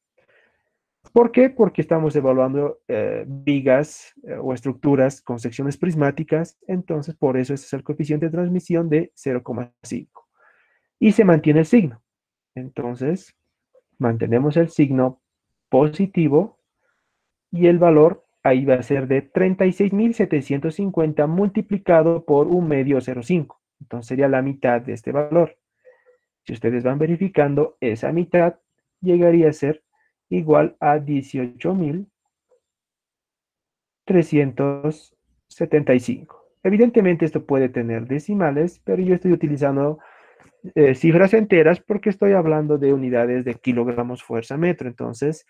[SPEAKER 1] ¿Por qué? Porque estamos evaluando vigas o estructuras con secciones prismáticas, entonces por eso ese es el coeficiente de transmisión de 0,5. Y se mantiene el signo. Entonces, mantenemos el signo positivo y el valor ahí va a ser de 36.750 multiplicado por 1/205. Entonces sería la mitad de este valor. Si ustedes van verificando, esa mitad llegaría a ser igual a 18.375. Evidentemente esto puede tener decimales, pero yo estoy utilizando cifras enteras porque estoy hablando de unidades de kilogramos fuerza metro. Entonces,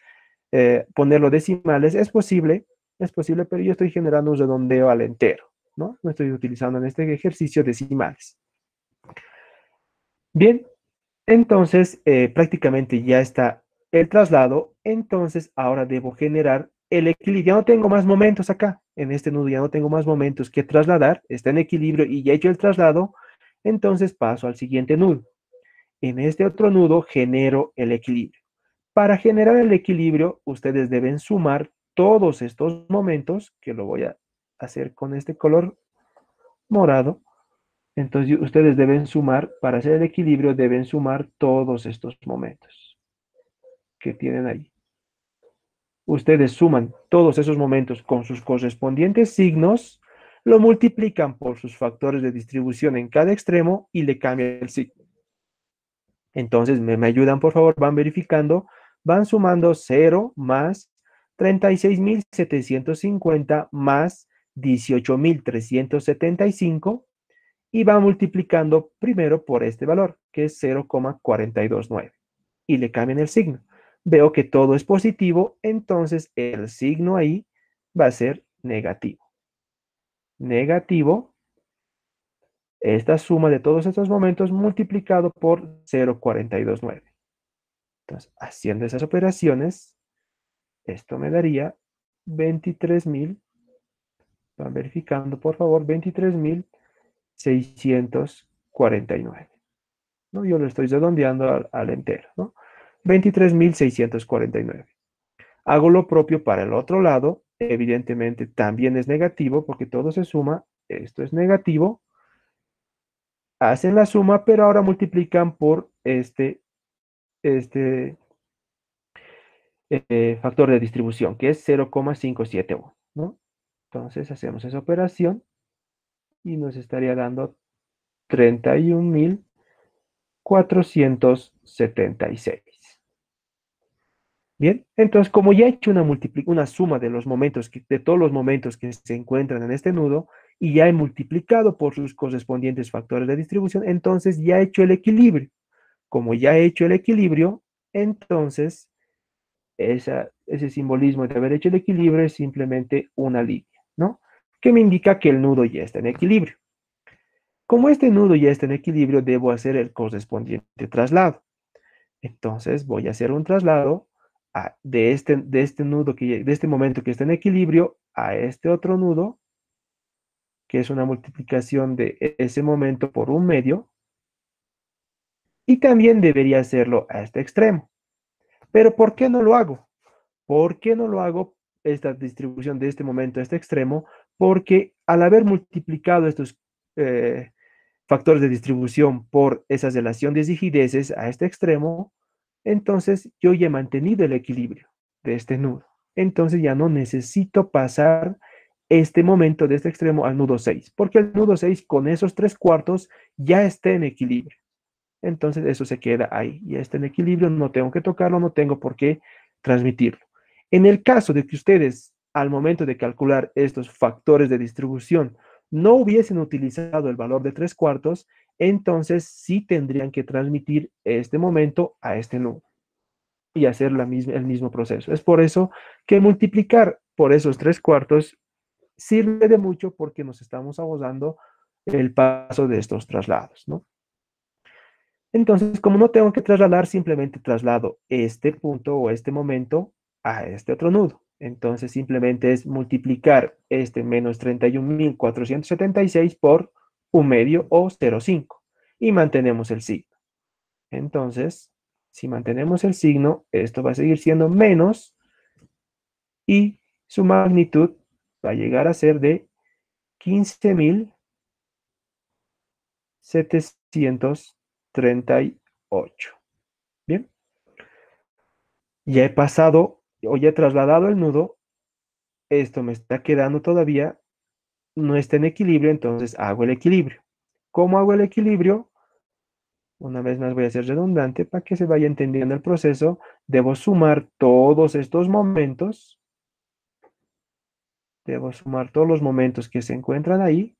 [SPEAKER 1] ponerlo decimales es posible, pero yo estoy generando un redondeo al entero, ¿no? No estoy utilizando en este ejercicio decimales. Bien, entonces prácticamente ya está el traslado, entonces ahora debo generar el equilibrio. Ya no tengo más momentos acá, en este nudo ya no tengo más momentos que trasladar, está en equilibrio y ya he hecho el traslado, entonces paso al siguiente nudo. En este otro nudo genero el equilibrio. Para generar el equilibrio, ustedes deben sumar todos estos momentos, que lo voy a hacer con este color morado. Entonces, ustedes deben sumar, para hacer el equilibrio, deben sumar todos estos momentos que tienen ahí. Ustedes suman todos esos momentos con sus correspondientes signos, lo multiplican por sus factores de distribución en cada extremo y le cambian el signo. Entonces, me ayudan, por favor, van verificando, van sumando 0 más 36.750 más 18.375 y va multiplicando primero por este valor, que es 0,429. Y le cambian el signo. Veo que todo es positivo, entonces el signo ahí va a ser negativo. Negativo, esta suma de todos estos momentos multiplicado por 0,429. Entonces, haciendo esas operaciones, esto me daría 23.000, van verificando por favor, 23.649. ¿No? Yo lo estoy redondeando al entero, ¿no? 23.649. Hago lo propio para el otro lado, evidentemente también es negativo porque todo se suma, esto es negativo, hacen la suma, pero ahora multiplican por este factor de distribución, que es 0,571, ¿no? Entonces hacemos esa operación y nos estaría dando 31.476. Bien, entonces como ya he hecho una suma de los momentos, de todos los momentos que se encuentran en este nudo, y ya he multiplicado por sus correspondientes factores de distribución, entonces ya he hecho el equilibrio. Como ya he hecho el equilibrio, entonces ese simbolismo de haber hecho el equilibrio es simplemente una línea, ¿no? Que me indica que el nudo ya está en equilibrio. Como este nudo ya está en equilibrio, debo hacer el correspondiente traslado. Entonces voy a hacer un traslado de este nudo, de este momento que está en equilibrio, a este otro nudo, que es una multiplicación de ese momento por un medio, y también debería hacerlo a este extremo. Pero ¿por qué no lo hago? ¿Por qué no lo hago esta distribución de este momento a este extremo? Porque al haber multiplicado estos factores de distribución por esa relación de rigideces a este extremo, entonces yo ya he mantenido el equilibrio de este nudo. Entonces ya no necesito pasar este momento de este extremo al nudo 6, porque el nudo 6 con esos 3/4 ya está en equilibrio. Entonces eso se queda ahí, ya está en equilibrio, no tengo que tocarlo, no tengo por qué transmitirlo. En el caso de que ustedes, al momento de calcular estos factores de distribución, no hubiesen utilizado el valor de 3/4, entonces sí tendrían que transmitir este momento a este nudo y hacer el mismo proceso. Es por eso que multiplicar por esos 3/4 sirve de mucho porque nos estamos ahorrando el paso de estos traslados, ¿no? Entonces, como no tengo que trasladar, simplemente traslado este punto o este momento a este otro nudo. Entonces, simplemente es multiplicar este menos 31.476 por un medio o 0,5 y mantenemos el signo. Entonces, si mantenemos el signo, esto va a seguir siendo menos y su magnitud va a llegar a ser de 15.738. Bien, ya he pasado o ya he trasladado el nudo, esto me está quedando todavía, no está en equilibrio, entonces hago el equilibrio. ¿Cómo hago el equilibrio? Una vez más voy a ser redundante para que se vaya entendiendo el proceso. Debo sumar todos estos momentos, debo sumar todos los momentos que se encuentran ahí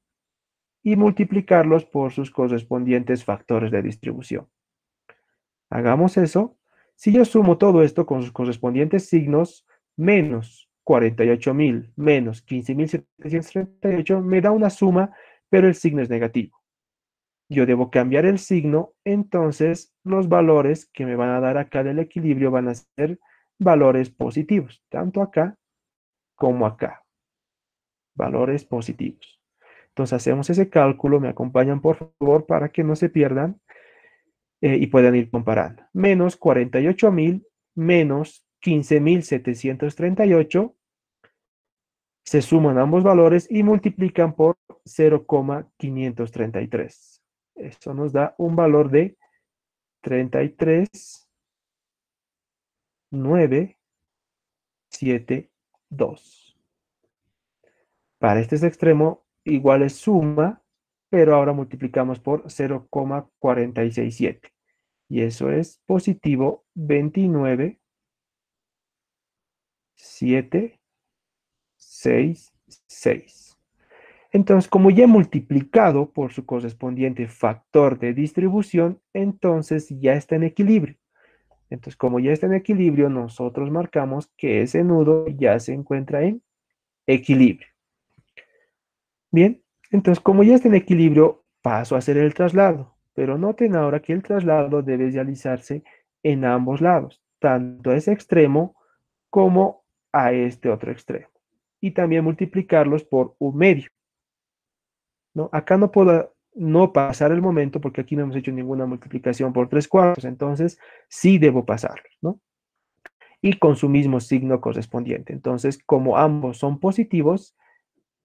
[SPEAKER 1] y multiplicarlos por sus correspondientes factores de distribución. Hagamos eso. Si yo sumo todo esto con sus correspondientes signos, menos 48.000 menos 15.738 me da una suma, pero el signo es negativo. Yo debo cambiar el signo, entonces los valores que me van a dar acá del equilibrio van a ser valores positivos, tanto acá como acá. Valores positivos. Entonces hacemos ese cálculo, me acompañan por favor para que no se pierdan y puedan ir comparando. Menos 48.000 menos 15.738 se suman ambos valores y multiplican por 0,533. Esto nos da un valor de 33.972. Para este extremo, igual es suma, pero ahora multiplicamos por 0,467. Y eso es positivo 29.766. Entonces, como ya he multiplicado por su correspondiente factor de distribución, entonces ya está en equilibrio. Entonces, como ya está en equilibrio, nosotros marcamos que ese nudo ya se encuentra en equilibrio. Bien, entonces como ya está en equilibrio, paso a hacer el traslado. Pero noten ahora que el traslado debe realizarse en ambos lados, tanto a ese extremo como a este otro extremo. Y también multiplicarlos por un medio, ¿no? Acá no puedo no pasar el momento porque aquí no hemos hecho ninguna multiplicación por 3/4, entonces sí debo pasarlos, ¿no? Y con su mismo signo correspondiente. Entonces, como ambos son positivos,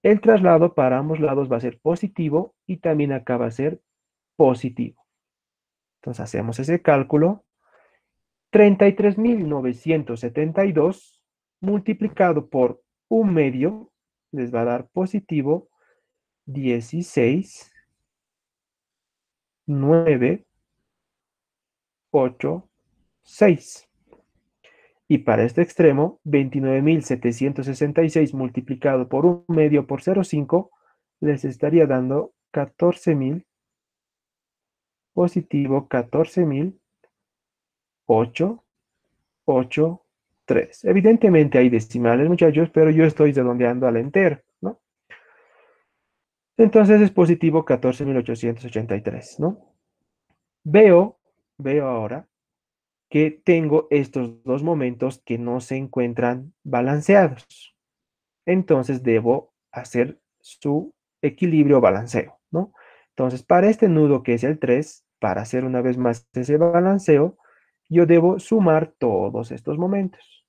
[SPEAKER 1] el traslado para ambos lados va a ser positivo y también acá va a ser positivo. Entonces hacemos ese cálculo. 33.972 multiplicado por un medio les va a dar positivo 16.986. Y para este extremo, 29.766 multiplicado por un medio por 0,5 les estaría dando 14.000, positivo 14.883. Evidentemente hay decimales, muchachos, pero yo estoy redondeando al entero, ¿no? Entonces es positivo 14.883, ¿no? Veo ahora que tengo estos dos momentos que no se encuentran balanceados. Entonces debo hacer su equilibrio o balanceo, ¿no? Entonces, para este nudo que es el 3, para hacer una vez más ese balanceo, yo debo sumar todos estos momentos.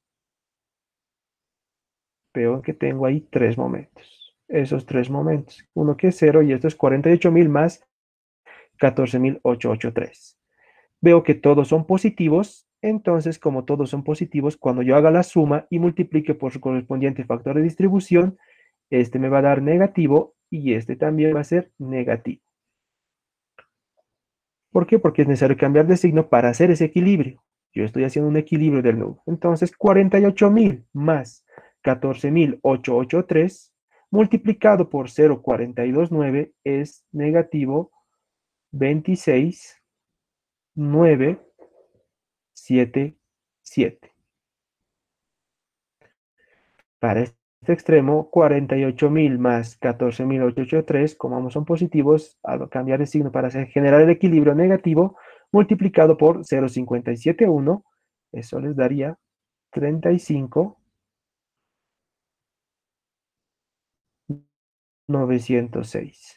[SPEAKER 1] Veo que tengo ahí tres momentos. Esos tres momentos. Uno que es 0 y esto es 48.000 más 14.883. Veo que todos son positivos, entonces como todos son positivos, cuando yo haga la suma y multiplique por su correspondiente factor de distribución, este me va a dar negativo y este también va a ser negativo. ¿Por qué? Porque es necesario cambiar de signo para hacer ese equilibrio. Yo estoy haciendo un equilibrio del nudo. Entonces, 48.000 más 14.883 multiplicado por 0,429 es negativo 26.977. Para este extremo, 48.000 más 14.883, como ambos son positivos, al cambiar de signo para generar el equilibrio negativo, multiplicado por 0,571, eso les daría 35.906.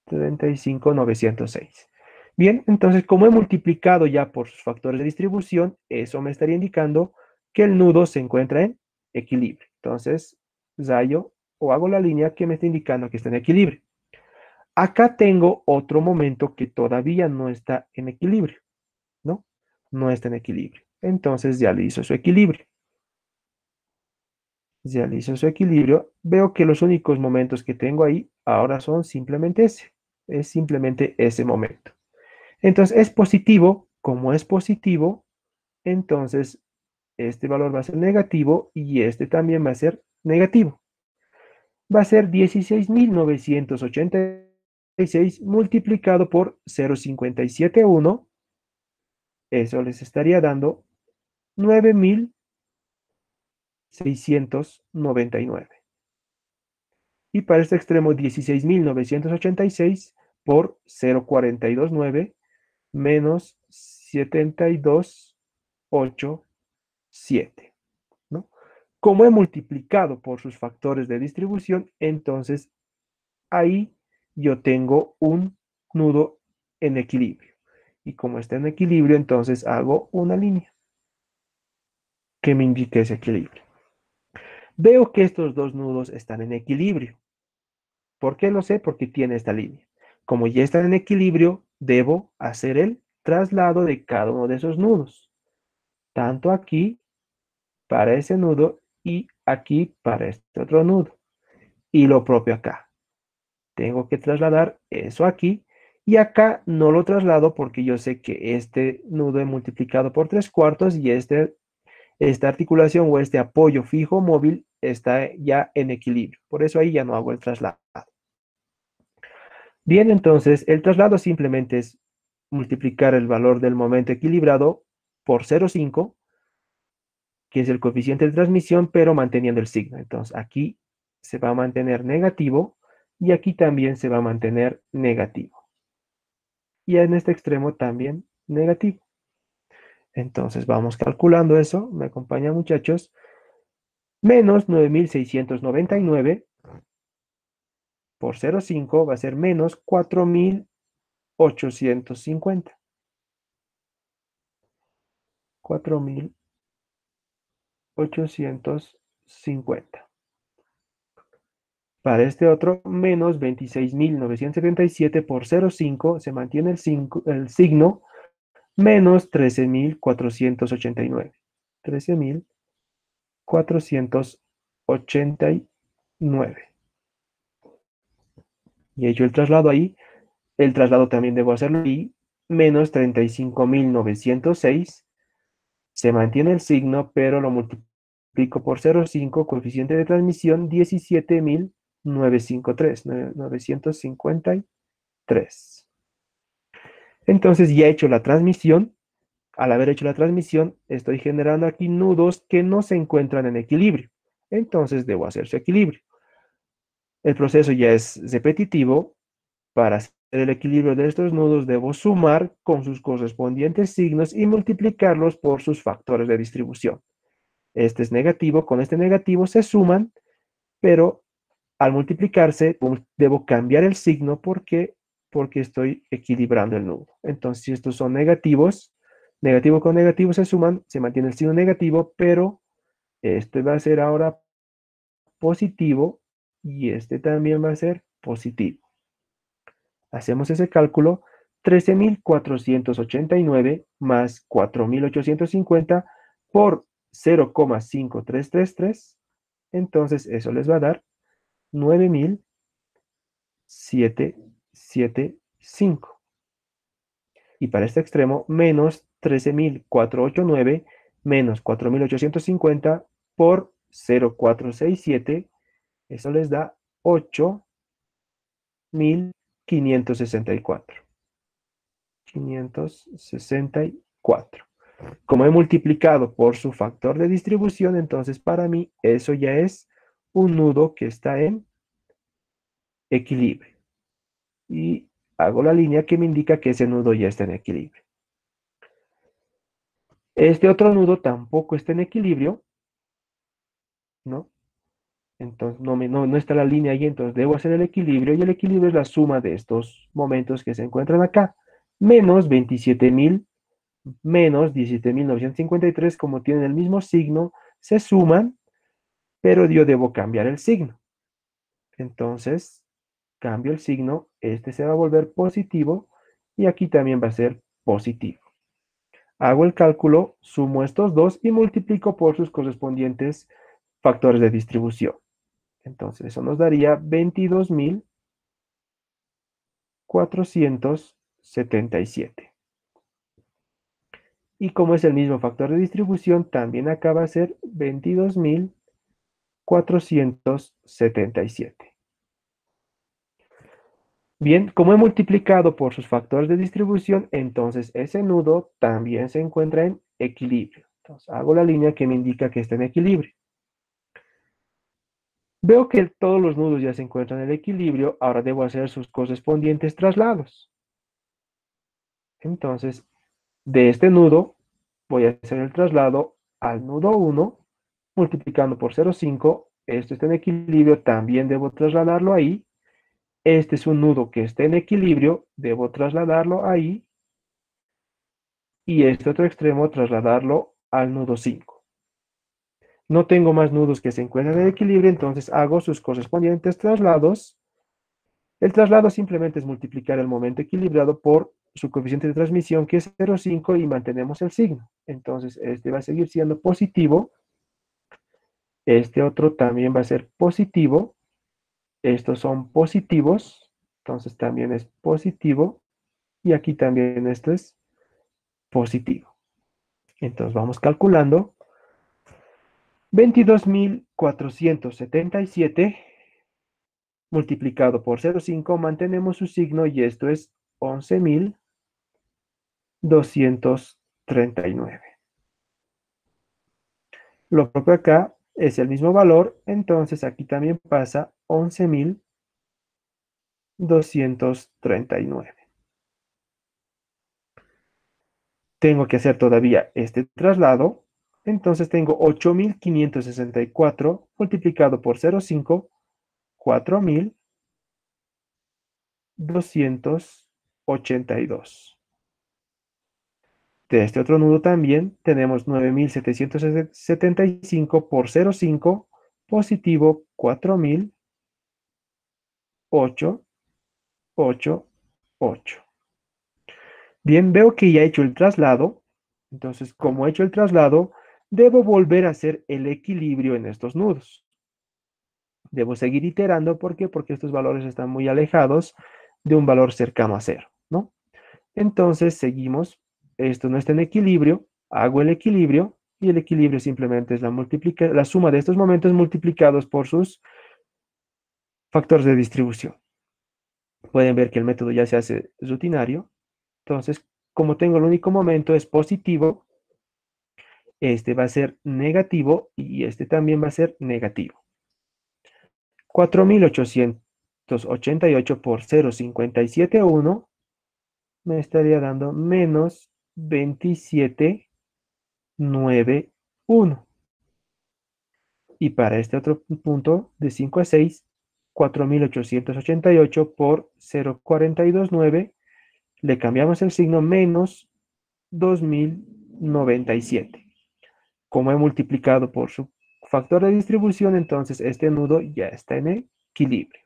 [SPEAKER 1] 35.906. Bien, entonces como he multiplicado ya por sus factores de distribución, eso me estaría indicando que el nudo se encuentra en equilibrio. Entonces, rayo o hago la línea que me está indicando que está en equilibrio. Acá tengo otro momento que todavía no está en equilibrio, ¿no? No está en equilibrio. Entonces ya le hizo su equilibrio. Ya le hizo su equilibrio. Veo que los únicos momentos que tengo ahí ahora son simplemente ese. Es simplemente ese momento. Entonces es positivo. Como es positivo, entonces este valor va a ser negativo y este también va a ser negativo. Va a ser 16.986 multiplicado por 0,571. Eso les estaría dando 9.699. Y para este extremo 16.986 por 0,429 menos 72.87, ¿no? Como he multiplicado por sus factores de distribución, entonces ahí yo tengo un nudo en equilibrio. Y como está en equilibrio, entonces hago una línea que me indique ese equilibrio. Veo que estos dos nudos están en equilibrio. ¿Por qué lo sé? Porque tiene esta línea. Como ya están en equilibrio, debo hacer el traslado de cada uno de esos nudos. Tanto aquí para ese nudo y aquí para este otro nudo. Y lo propio acá. Tengo que trasladar eso aquí y acá no lo traslado porque yo sé que este nudo he multiplicado por 3/4 y esta articulación o este apoyo fijo móvil está ya en equilibrio. Por eso ahí ya no hago el traslado. Bien, entonces el traslado simplemente es multiplicar el valor del momento equilibrado por 0,5, que es el coeficiente de transmisión, pero manteniendo el signo. Entonces aquí se va a mantener negativo y aquí también se va a mantener negativo. Y en este extremo también negativo. Entonces vamos calculando eso. ¿Me acompañan, muchachos? Menos 9.699 por 0,5 va a ser menos 4.850. 4.850. Para este otro, menos 26.977 por 0,5 se mantiene el signo, menos 13.489. 13.489. Y he hecho el traslado ahí. El traslado también debo hacerlo ahí. Menos 35.906. Se mantiene el signo, pero lo multiplico por 0,5, coeficiente de transmisión 17.953. Entonces ya he hecho la transmisión. Al haber hecho la transmisión, estoy generando aquí nudos que no se encuentran en equilibrio. Entonces debo hacer su equilibrio. El proceso ya es repetitivo. Para el equilibrio de estos nudos, debo sumar con sus correspondientes signos y multiplicarlos por sus factores de distribución. Este es negativo, con este negativo se suman, pero al multiplicarse debo cambiar el signo porque estoy equilibrando el nudo. Entonces, si estos son negativos, negativo con negativo se suman, se mantiene el signo negativo, pero este va a ser ahora positivo y este también va a ser positivo. Hacemos ese cálculo, 13.489 más 4.850 por 0,5333. Entonces eso les va a dar 9.775. Y para este extremo, menos 13.489 menos 4.850 por 0,467. Eso les da 8.564. 564. Como he multiplicado por su factor de distribución, entonces para mí eso ya es un nudo que está en equilibrio. Y hago la línea que me indica que ese nudo ya está en equilibrio. Este otro nudo tampoco está en equilibrio, ¿no? Entonces no está la línea ahí, entonces debo hacer el equilibrio, y el equilibrio es la suma de estos momentos que se encuentran acá, menos 27.000 menos 17.953, como tienen el mismo signo, se suman, pero yo debo cambiar el signo. Entonces, cambio el signo, este se va a volver positivo y aquí también va a ser positivo. Hago el cálculo, sumo estos dos y multiplico por sus correspondientes factores de distribución. Entonces, eso nos daría 22.477. Y como es el mismo factor de distribución, también acá va a ser 22.477. Bien, como he multiplicado por sus factores de distribución, entonces ese nudo también se encuentra en equilibrio. Entonces hago la línea que me indica que está en equilibrio. Veo que todos los nudos ya se encuentran en equilibrio, ahora debo hacer sus correspondientes traslados. Entonces, de este nudo voy a hacer el traslado al nudo 1, multiplicando por 0,5. Esto está en equilibrio, también debo trasladarlo ahí. Este es un nudo que está en equilibrio, debo trasladarlo ahí. Y este otro extremo trasladarlo al nudo 5. No tengo más nudos que se encuentran en equilibrio, entonces hago sus correspondientes traslados. El traslado simplemente es multiplicar el momento equilibrado por su coeficiente de transmisión, que es 0,5, y mantenemos el signo. Entonces, este va a seguir siendo positivo. Este otro también va a ser positivo. Estos son positivos. Entonces, también es positivo. Y aquí también esto es positivo. Entonces, vamos calculando. 22.477 multiplicado por 0,5, mantenemos su signo y esto es 11.239. Lo propio acá es el mismo valor, entonces aquí también pasa 11.239. Tengo que hacer todavía este traslado, entonces tengo 8.564 multiplicado por 0,5, 4.282. De este otro nudo también tenemos 9.775 por 0,5, positivo 4.888. Bien, veo que ya he hecho el traslado. Entonces, como he hecho el traslado, debo volver a hacer el equilibrio en estos nudos. Debo seguir iterando. ¿Por qué? Porque estos valores están muy alejados de un valor cercano a 0, ¿no? Entonces, seguimos. Esto no está en equilibrio. Hago el equilibrio. Y el equilibrio simplemente es la suma de estos momentos multiplicados por sus factores de distribución. Pueden ver que el método ya se hace rutinario. Entonces, como tengo el único momento es positivo, este va a ser negativo y este también va a ser negativo. Entonces, 88 por 0,571 me estaría dando menos 2791. Y para este otro punto, de 5 a 6, 4888 por 0,429, le cambiamos el signo menos 2097. Como he multiplicado por su factor de distribución, entonces este nudo ya está en equilibrio.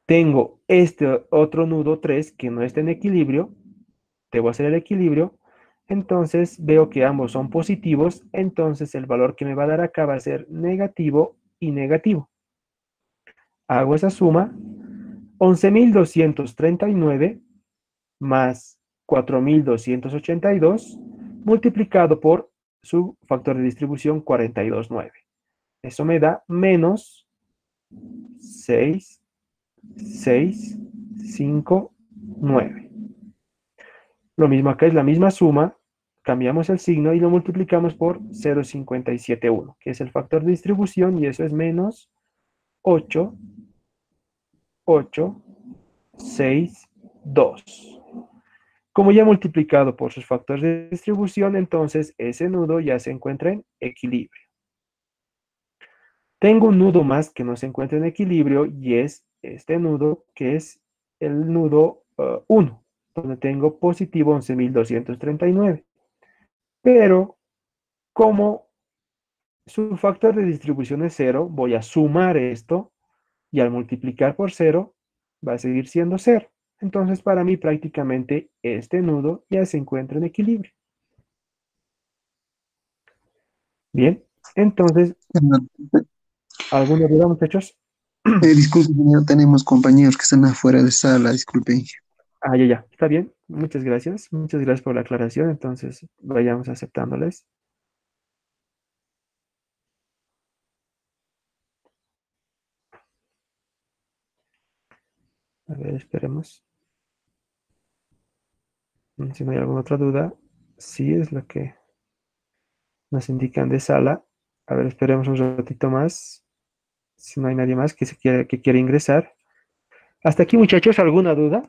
[SPEAKER 1] Tengo este otro nudo 3 que no está en equilibrio. Debo hacer el equilibrio. Entonces veo que ambos son positivos. Entonces el valor que me va a dar acá va a ser negativo y negativo. Hago esa suma. 11.239 más 4.282 multiplicado por su factor de distribución 42,9. Eso me da menos 6, 6, 5, 9. Lo mismo acá es la misma suma, cambiamos el signo y lo multiplicamos por 0,571, que es el factor de distribución, y eso es menos 8, 8, 6, 2. Como ya he multiplicado por sus factores de distribución, entonces ese nudo ya se encuentra en equilibrio. Tengo un nudo más que no se encuentra en equilibrio y es este nudo, que es el nudo 1, donde tengo positivo 11.239. Pero como su factor de distribución es 0, voy a sumar esto y al multiplicar por 0 va a seguir siendo 0. Entonces para mí prácticamente este nudo ya se encuentra en equilibrio. Bien, entonces, ¿alguna duda, muchachos?
[SPEAKER 2] Disculpe, señor, tenemos compañeros que están afuera de sala, disculpe.
[SPEAKER 1] Ah, ya, está bien. Muchas gracias. Muchas gracias por la aclaración. Entonces, vayamos aceptándoles. A ver, esperemos. Si no hay alguna otra duda, sí es lo que nos indican de sala. A ver, esperemos un ratito más. Si no hay nadie más que quiera ingresar. Hasta aquí, muchachos, ¿alguna duda?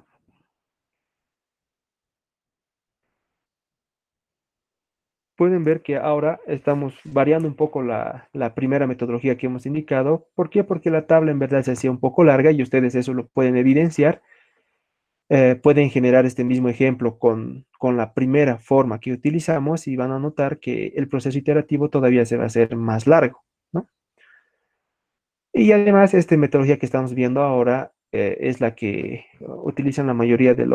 [SPEAKER 1] Pueden ver que ahora estamos variando un poco la primera metodología que hemos indicado. ¿Por qué? Porque la tabla en verdad se hacía un poco larga y ustedes eso lo pueden evidenciar. Pueden generar este mismo ejemplo con la primera forma que utilizamos y van a notar que el proceso iterativo todavía se va a hacer más largo, ¿no? Y además, esta metodología que estamos viendo ahora es la que utilizan la mayoría de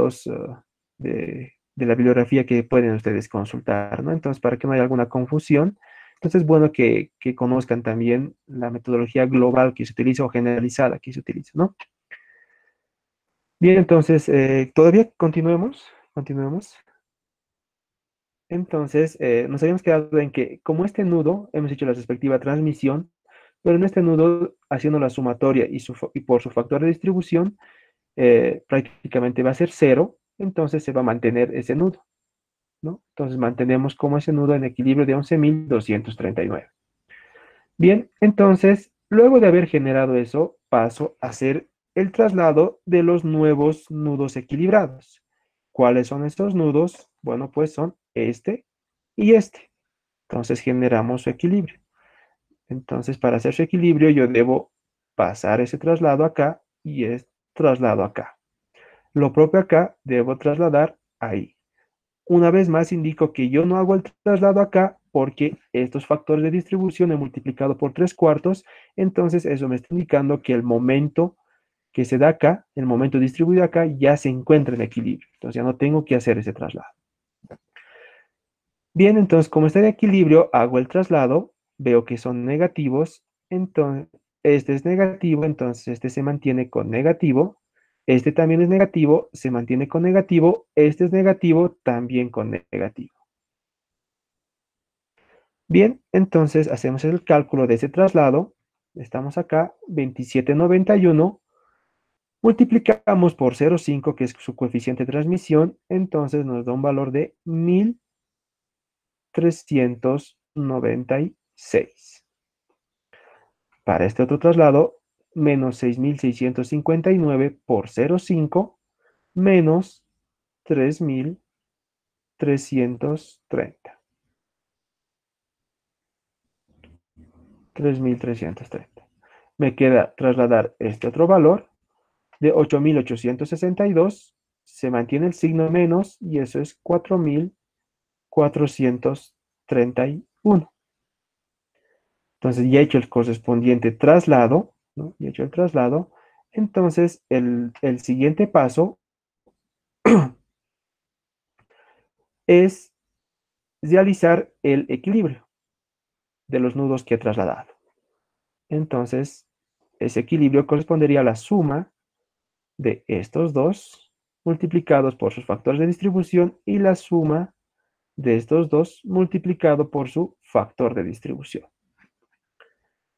[SPEAKER 1] de la bibliografía que pueden ustedes consultar, ¿no? Entonces, para que no haya alguna confusión, entonces es bueno que conozcan también la metodología global que se utiliza o generalizada que se utiliza, ¿no? Bien, entonces, todavía continuemos. Entonces, nos habíamos quedado en que como este nudo, hemos hecho la respectiva transmisión, pero en este nudo, haciendo la sumatoria y por su factor de distribución, prácticamente va a ser 0, entonces se va a mantener ese nudo, ¿no? Entonces mantenemos como ese nudo en equilibrio de 11.239. Bien, entonces, luego de haber generado eso, paso a hacer el traslado de los nuevos nudos equilibrados. ¿Cuáles son estos nudos? Bueno, pues son este y este. Entonces generamos su equilibrio. Entonces, para hacer su equilibrio, yo debo pasar ese traslado acá y este traslado acá. Lo propio acá, debo trasladar ahí. Una vez más indico que yo no hago el traslado acá porque estos factores de distribución he multiplicado por 3/4, entonces eso me está indicando que el momento que se da acá, el momento distribuido acá, ya se encuentra en equilibrio. Entonces ya no tengo que hacer ese traslado. Bien, entonces como está en equilibrio, hago el traslado, veo que son negativos, entonces este es negativo, entonces este se mantiene con negativo, este también es negativo, se mantiene con negativo, este es negativo, también con negativo. Bien, entonces hacemos el cálculo de ese traslado, estamos acá, 2791, multiplicamos por 0,5, que es su coeficiente de transmisión, entonces nos da un valor de 1.396. Para este otro traslado, menos 6.659 por 0,5 menos 3.330. 3.330. Me queda trasladar este otro valor de 8.862. Se mantiene el signo menos y eso es 4.431. Entonces ya he hecho el correspondiente traslado, ¿no? Ya he hecho el traslado. Entonces el siguiente paso es realizar el equilibrio de los nudos que he trasladado. Entonces, ese equilibrio correspondería a la suma de estos dos multiplicados por sus factores de distribución y la suma de estos dos multiplicado por su factor de distribución.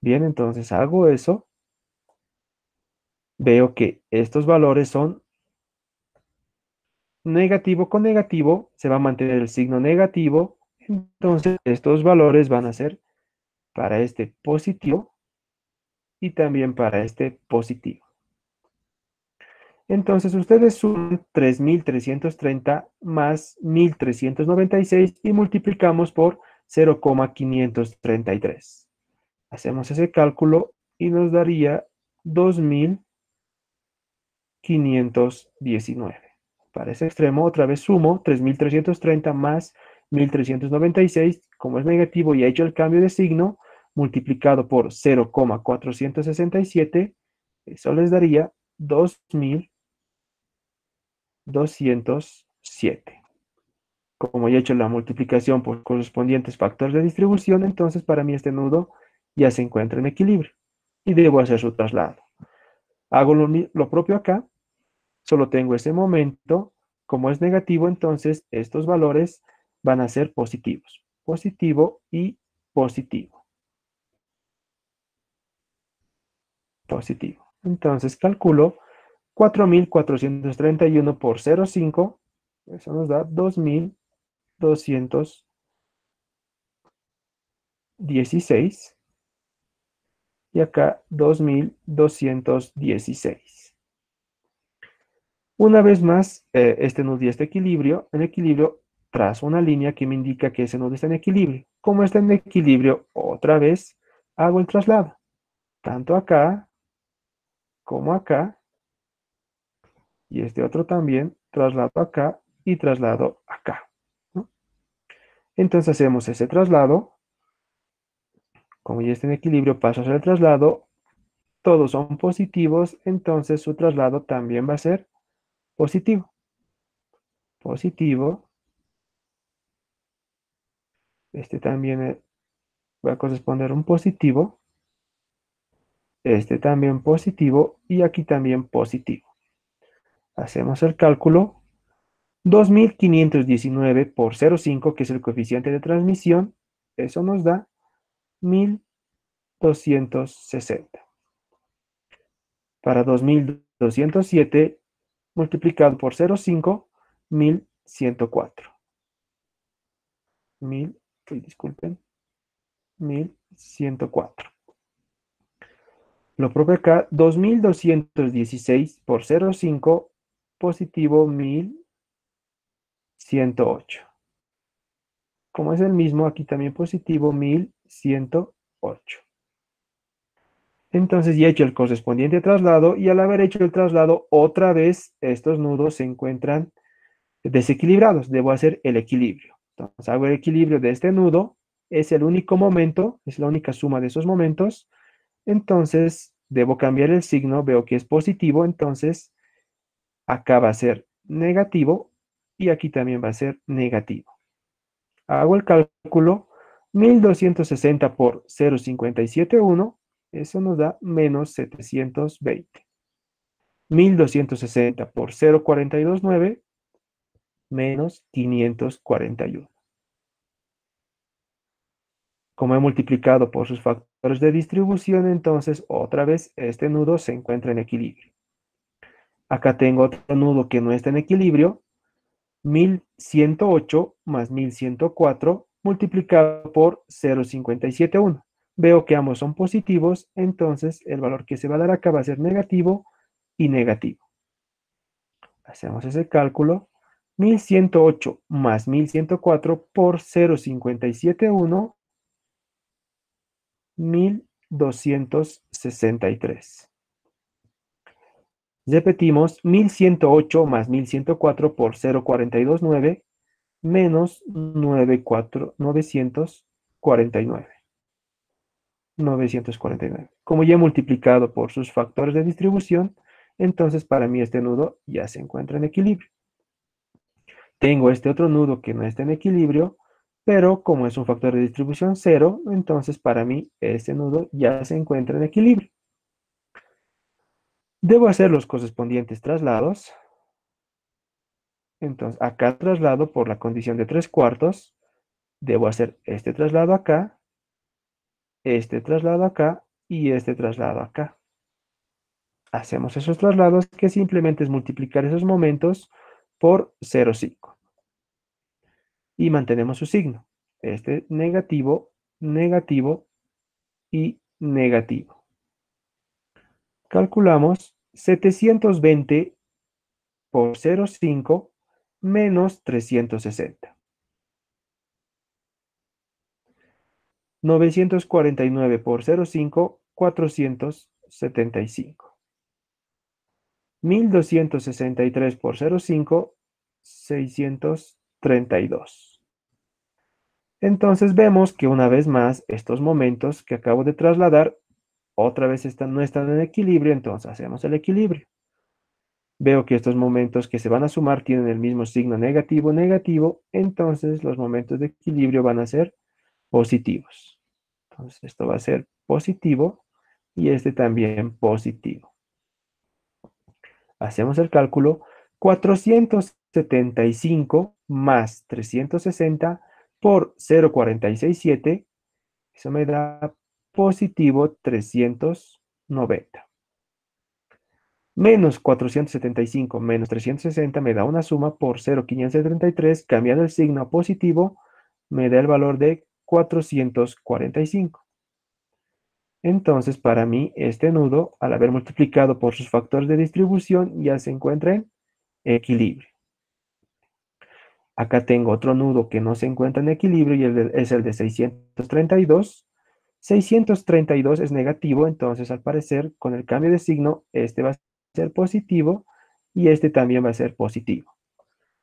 [SPEAKER 1] Bien, entonces hago eso. Veo que estos valores son negativo con negativo, se va a mantener el signo negativo. Entonces, estos valores van a ser para este positivo y también para este positivo. Entonces, ustedes suman 3.330 más 1.396 y multiplicamos por 0,533. Hacemos ese cálculo y nos daría 2.519. Para ese extremo, otra vez sumo 3.330 más 1.396, como es negativo y ha hecho el cambio de signo, multiplicado por 0,467, eso les daría 2.207. Como ya he hecho la multiplicación por correspondientes factores de distribución, entonces para mí este nudo ya se encuentra en equilibrio y debo hacer su traslado. Hago lo propio acá, solo tengo ese momento. Como es negativo, entonces estos valores van a ser positivos. Positivo y positivo. Positivo. Entonces calculo 4.431 por 0,5. Eso nos da 2.216. Y acá 2.216. Una vez más, este nudo ya está en equilibrio, trazo una línea que me indica que ese nudo está en equilibrio. Como está en equilibrio, otra vez hago el traslado, tanto acá como acá, y este otro también, traslado acá y traslado acá, ¿no? Entonces hacemos ese traslado, como ya está en equilibrio, paso a hacer el traslado, todos son positivos, entonces su traslado también va a ser positivo. Positivo. Este también va a corresponder a un positivo. Este también positivo y aquí también positivo. Hacemos el cálculo. 2.519 por 0,5, que es el coeficiente de transmisión. Eso nos da 1.260. Para 2.207 multiplicado por 0,5, 1.104. Disculpen, 1.104. Lo propio acá, 2.216 por 0,5, positivo 1.108. Como es el mismo, aquí también positivo 1.108. Entonces ya he hecho el correspondiente traslado y al haber hecho el traslado, otra vez estos nudos se encuentran desequilibrados. Debo hacer el equilibrio. Entonces hago el equilibrio de este nudo. Es el único momento, es la única suma de esos momentos. Entonces debo cambiar el signo. Veo que es positivo, entonces acá va a ser negativo y aquí también va a ser negativo. Hago el cálculo. 1.260 por 0,571. Eso nos da menos 720. 1.260 por 0,429 menos 541. Como he multiplicado por sus factores de distribución, entonces otra vez este nudo se encuentra en equilibrio. Acá tengo otro nudo que no está en equilibrio. 1.108 más 1.104 multiplicado por 0,571. Veo que ambos son positivos, entonces el valor que se va a dar acá va a ser negativo y negativo. Hacemos ese cálculo. 1108 más 1104 por 0,571, 1263. Repetimos, 1108 más 1104 por 0,429 menos 949. 949. Como ya he multiplicado por sus factores de distribución, entonces para mí este nudo ya se encuentra en equilibrio. Tengo este otro nudo que no está en equilibrio, pero como es un factor de distribución cero, entonces para mí este nudo ya se encuentra en equilibrio. Debo hacer los correspondientes traslados. Entonces acá traslado por la condición de 3/4. Debo hacer este traslado acá, este traslado acá y este traslado acá. Hacemos esos traslados que simplemente es multiplicar esos momentos por 0,5. Y mantenemos su signo. Este negativo, negativo y negativo. Calculamos 720 por 0,5 menos 360. 949 por 0,5, 475. 1263 por 0,5, 632. Entonces vemos que una vez más estos momentos que acabo de trasladar otra vez no están en equilibrio, entonces hacemos el equilibrio. Veo que estos momentos que se van a sumar tienen el mismo signo negativo, negativo, entonces los momentos de equilibrio van a ser positivos. Entonces esto va a ser positivo y este también positivo. Hacemos el cálculo. 475 más 360 por 0,467, eso me da positivo 390. Menos 475 menos 360 me da una suma por 0,533, cambiando el signo a positivo, me da el valor de 445. Entonces, para mí, este nudo, al haber multiplicado por sus factores de distribución, ya se encuentra en equilibrio. Acá tengo otro nudo que no se encuentra en equilibrio y es el de 632. 632 es negativo, entonces al parecer con el cambio de signo, este va a ser positivo y este también va a ser positivo.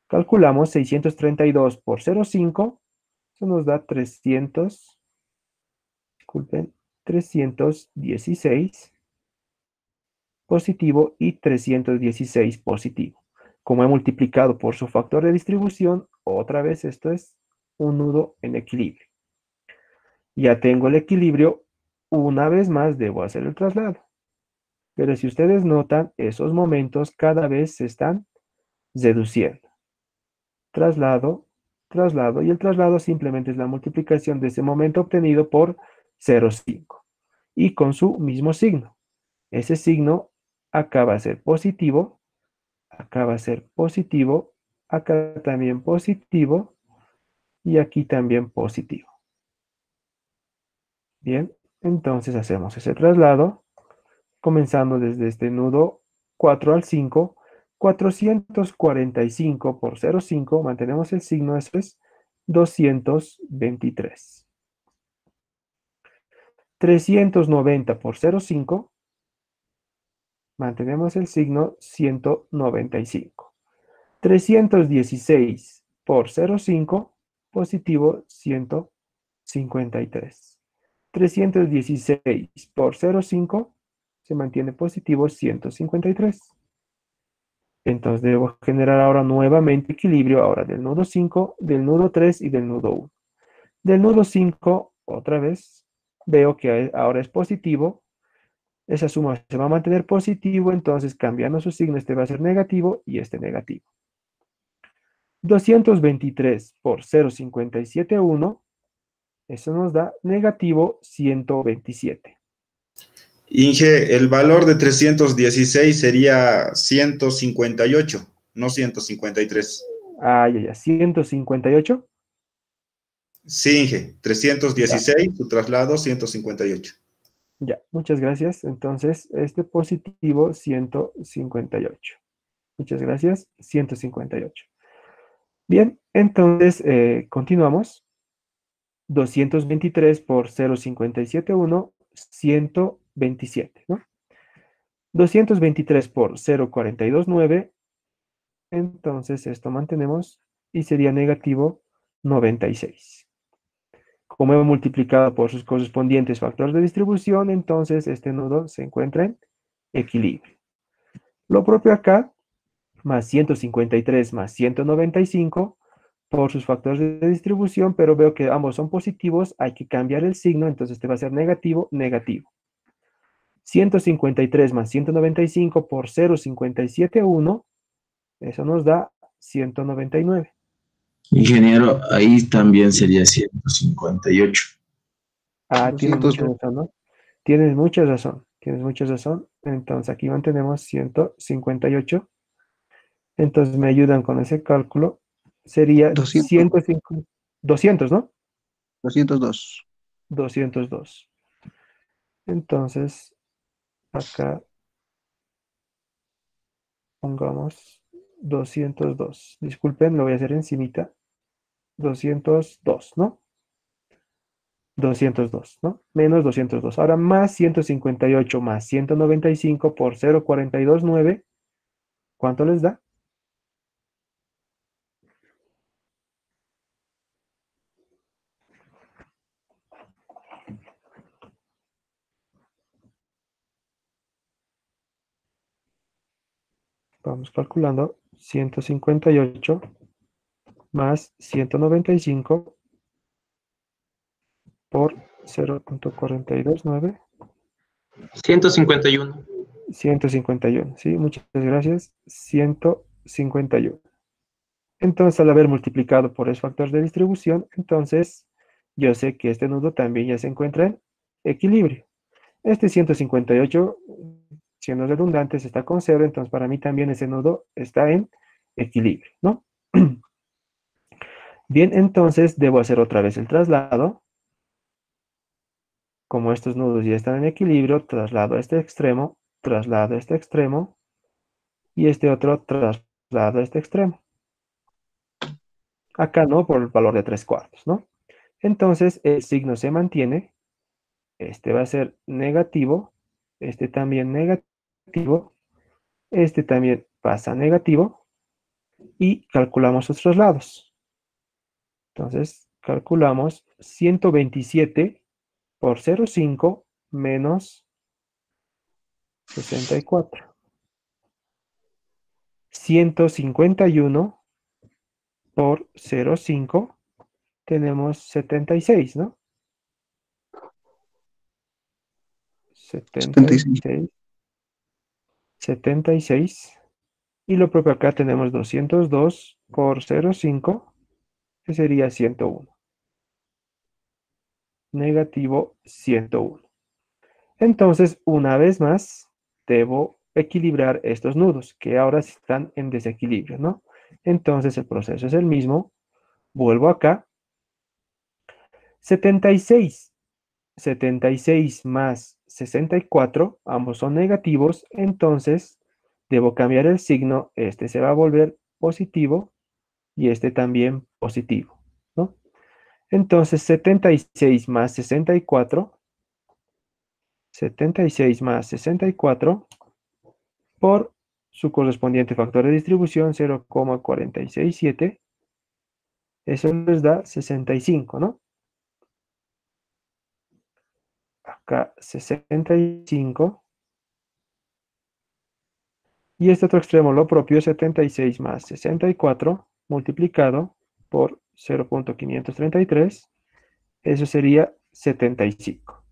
[SPEAKER 1] Calculamos 632 por 0,5, eso nos da 316 positivo y 316 positivo. Como he multiplicado por su factor de distribución, otra vez esto es un nudo en equilibrio. Ya tengo el equilibrio, una vez más debo hacer el traslado. Pero si ustedes notan, esos momentos cada vez se están reduciendo. Traslado, traslado, y el traslado simplemente es la multiplicación de ese momento obtenido por 0,5. Y con su mismo signo. Ese signo acá va a ser positivo, acá va a ser positivo, acá también positivo, y aquí también positivo. Bien, entonces hacemos ese traslado, comenzando desde este nudo 4 al 5, 445 por 0,5, mantenemos el signo, eso es 223. 390 por 0,5, mantenemos el signo 195. 316 por 0,5, positivo 153. 316 por 0,5 se mantiene positivo 153. Entonces debo generar ahora nuevamente equilibrio ahora del nudo 5, del nudo 3 y del nudo 1. Del nudo 5, otra vez, veo que ahora es positivo. Esa suma se va a mantener positivo, entonces cambiando su signo, este va a ser negativo y este negativo. 223 por 0,571, eso nos da negativo 127.
[SPEAKER 3] Inge, el valor de 316 sería 158, no 153.
[SPEAKER 1] Ah, ya, 158.
[SPEAKER 3] Sí, Inge.
[SPEAKER 1] Ya,
[SPEAKER 3] 316, su traslado 158.
[SPEAKER 1] ya, muchas gracias. Entonces, este positivo 158. Muchas gracias, 158. Bien, entonces continuamos. 223 por 0,571, 127, ¿no? 223 por 0,429, entonces esto mantenemos y sería negativo 96. Como he multiplicado por sus correspondientes factores de distribución, entonces este nodo se encuentra en equilibrio. Lo propio acá, más 153 más 195 por sus factores de distribución, pero veo que ambos son positivos, hay que cambiar el signo, entonces este va a ser negativo, negativo. 153 más 195 por 0,571, eso nos da 199.
[SPEAKER 4] Ingeniero, ahí también sería 158.
[SPEAKER 1] Ah, tienes mucha
[SPEAKER 2] 202.
[SPEAKER 1] razón, ¿no? Tienes mucha razón, tienes mucha razón. Entonces aquí mantenemos 158. Entonces me ayudan con ese cálculo. Sería
[SPEAKER 2] 200,
[SPEAKER 1] 105, 200, ¿no?
[SPEAKER 2] 202.
[SPEAKER 1] 202. Entonces, acá pongamos 202. Disculpen, lo voy a hacer encimita. 202, ¿no? 202, ¿no? Menos 202. Ahora más 158 más 195 por 0,429. ¿Cuánto les da? Vamos calculando. 158 más 195 por 0,429.
[SPEAKER 5] 151.
[SPEAKER 1] 151, ¿sí? Muchas gracias. 151. Entonces, al haber multiplicado por ese factor de distribución, entonces yo sé que este nudo también ya se encuentra en equilibrio. Este 158, siendo redundantes, está con 0, entonces para mí también ese nudo está en equilibrio, ¿no? Bien, entonces debo hacer otra vez el traslado. Como estos nudos ya están en equilibrio, traslado a este extremo, traslado a este extremo, y este otro traslado a este extremo. Acá no, por el valor de 3/4, ¿no? Entonces el signo se mantiene. Este va a ser negativo, este también negativo, este también pasa negativo, y calculamos sus traslados. Entonces, calculamos 127 por 0,5 menos 64. 151 por 0,5 tenemos 76, ¿no?
[SPEAKER 2] 76.
[SPEAKER 1] 76, 76. Y lo propio acá tenemos 202 por 0,5, que sería 101. Negativo 101. Entonces, una vez más, debo equilibrar estos nudos, que ahora están en desequilibrio, ¿no? Entonces, el proceso es el mismo. Vuelvo acá. 76. 76 más 64, ambos son negativos, entonces debo cambiar el signo. Este se va a volver positivo y este también positivo, ¿no? Entonces, 76 más 64, 76 más 64 por su correspondiente factor de distribución 0,467, eso les da 65, ¿no? Acá 65. Y este otro extremo, lo propio, 76 más 64 multiplicado por 0,533, eso sería 75.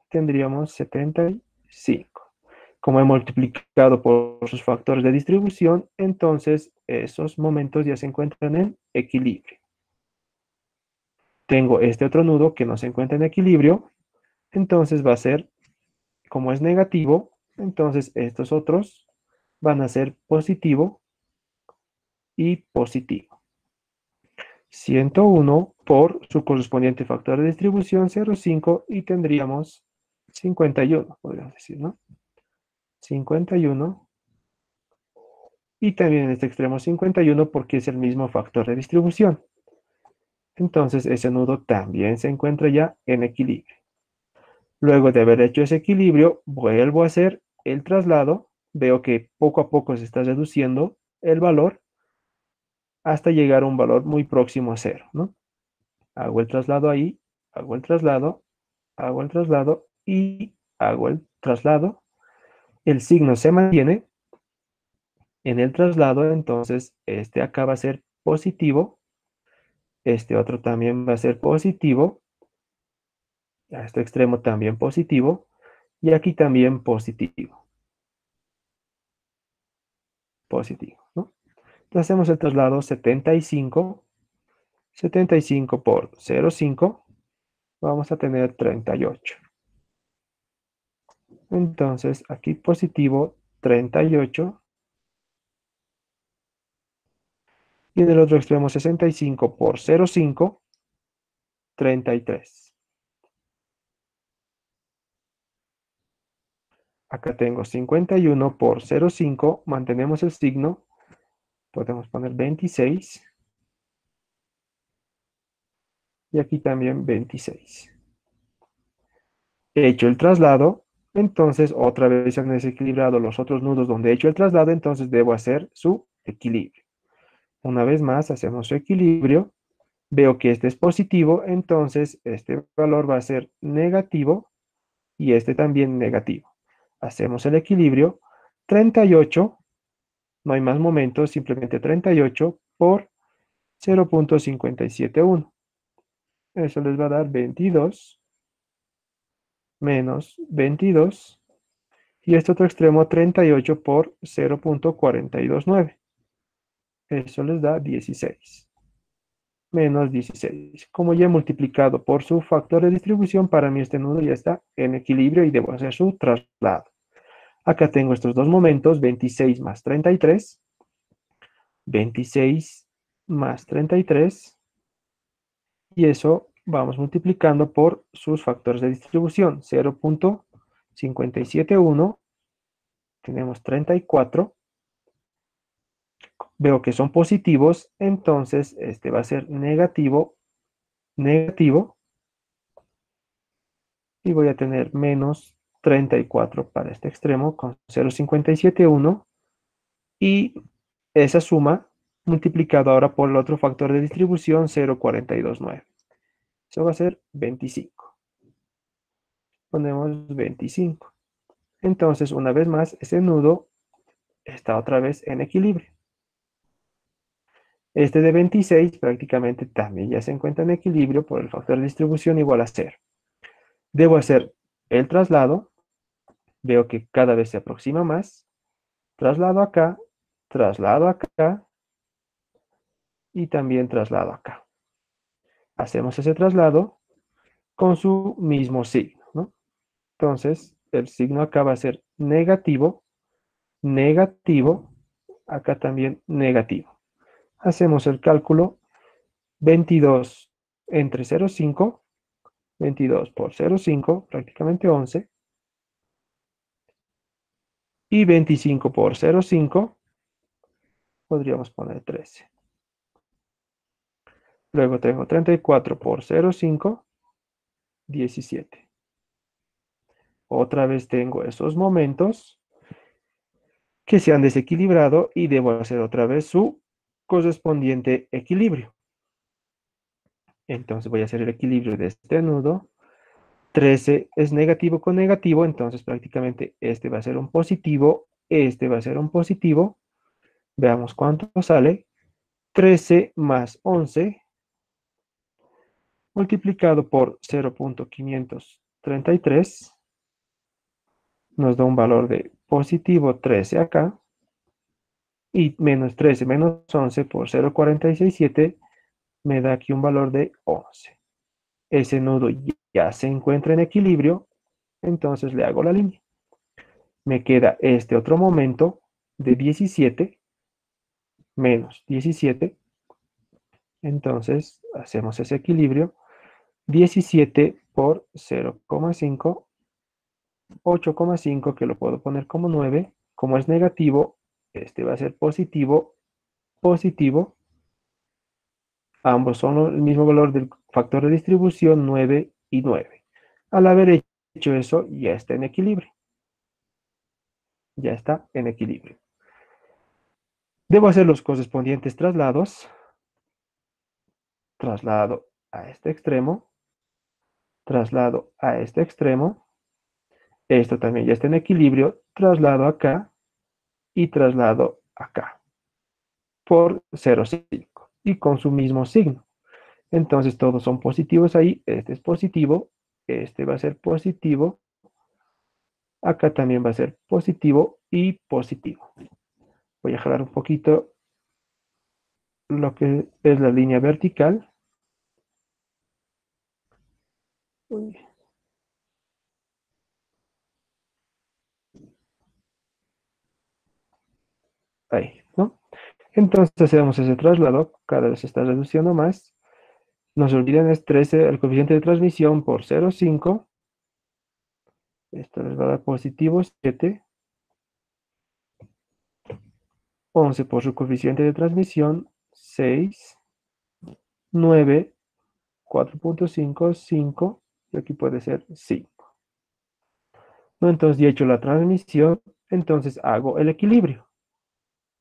[SPEAKER 1] Tendríamos 75. Como he multiplicado por sus factores de distribución, entonces esos momentos ya se encuentran en equilibrio. Tengo este otro nudo que no se encuentra en equilibrio, entonces va a ser, como es negativo, entonces estos otros van a ser positivo y positivo. 101 por su correspondiente factor de distribución 0,5 y tendríamos 51, podríamos decir, ¿no? 51 y también en este extremo 51 porque es el mismo factor de distribución. Entonces ese nudo también se encuentra ya en equilibrio. Luego de haber hecho ese equilibrio, vuelvo a hacer el traslado. Veo que poco a poco se está reduciendo el valor hasta llegar a un valor muy próximo a 0, ¿no? Hago el traslado ahí, hago el traslado, hago el traslado y hago el traslado. El signo se mantiene en el traslado, entonces este acá va a ser positivo, este otro también va a ser positivo, a este extremo también positivo, y aquí también positivo, ¿no? Entonces hacemos el traslado 75 por 0,5, vamos a tener 38. Entonces aquí positivo 38, y en el otro extremo 65 por 0,5, 33. Acá tengo 51 por 0,5, mantenemos el signo, podemos poner 26. Y aquí también 26. He hecho el traslado, entonces otra vez se han desequilibrado los otros nudos donde he hecho el traslado, entonces debo hacer su equilibrio. Una vez más hacemos su equilibrio, veo que este es positivo, entonces este valor va a ser negativo y este también negativo. Hacemos el equilibrio, 38, no hay más momentos, simplemente 38 por 0,571. Eso les va a dar 22 menos 22, y este otro extremo 38 por 0,429. Eso les da 16. Menos 16. Como ya he multiplicado por su factor de distribución, para mí este nudo ya está en equilibrio y debo hacer su traslado. Acá tengo estos dos momentos, 26 más 33. 26 más 33. Y eso vamos multiplicando por sus factores de distribución. 0,571. Tenemos 34. Veo que son positivos, entonces este va a ser negativo, negativo. Y voy a tener menos 34 para este extremo con 0,571. Y esa suma multiplicado ahora por el otro factor de distribución 0,429. Eso va a ser 25. Ponemos 25. Entonces, una vez más, ese nudo está otra vez en equilibrio. Este de 26 prácticamente también ya se encuentra en equilibrio por el factor de distribución igual a 0. Debo hacer el traslado. Veo que cada vez se aproxima más. Traslado acá y también traslado acá. Hacemos ese traslado con su mismo signo, ¿no? Entonces, el signo acá va a ser negativo, negativo, acá también negativo. Hacemos el cálculo, 22 entre 0,5, 22 por 0,5, prácticamente 11, y 25 por 0,5, podríamos poner 13. Luego tengo 34 por 0,5, 17. Otra vez tengo esos momentos que se han desequilibrado y debo hacer otra vez su correspondiente equilibrio. Entonces voy a hacer el equilibrio de este nudo. 13 es negativo con negativo, entonces prácticamente este va a ser un positivo, este va a ser un positivo. Veamos cuánto sale. 13 más 11 multiplicado por 0,533 nos da un valor de positivo 13 acá, y menos 13 menos 11 por 0,467 me da aquí un valor de 11. Ese nudo ya se encuentra en equilibrio, entonces le hago la línea. Me queda este otro momento de 17 menos 17, Entonces, hacemos ese equilibrio. 17 por 0,5, 8,5 que lo puedo poner como 9. Como es negativo, este va a ser positivo, positivo. Ambos son el mismo valor del factor de distribución, 9 y 9. Al haber hecho eso, ya está en equilibrio. Ya está en equilibrio. Debo hacer los correspondientes traslados. Traslado a este extremo. Traslado a este extremo. Esto también ya está en equilibrio. Traslado acá y traslado acá por 0,5 y con su mismo signo. Entonces todos son positivos ahí. Este es positivo. Este va a ser positivo. Acá también va a ser positivo y positivo. Voy a jalar un poquito lo que es la línea vertical. Uy. Ahí, ¿no? Entonces hacemos ese traslado, cada vez se está reduciendo más. No se olviden, es 13 el coeficiente de transmisión por 0,5. Esto les va a dar positivo 7. 11 por su coeficiente de transmisión, 6. 9, 4,5, 5. Y aquí puede ser 5. ¿No? Entonces ya he hecho la transmisión, entonces hago el equilibrio.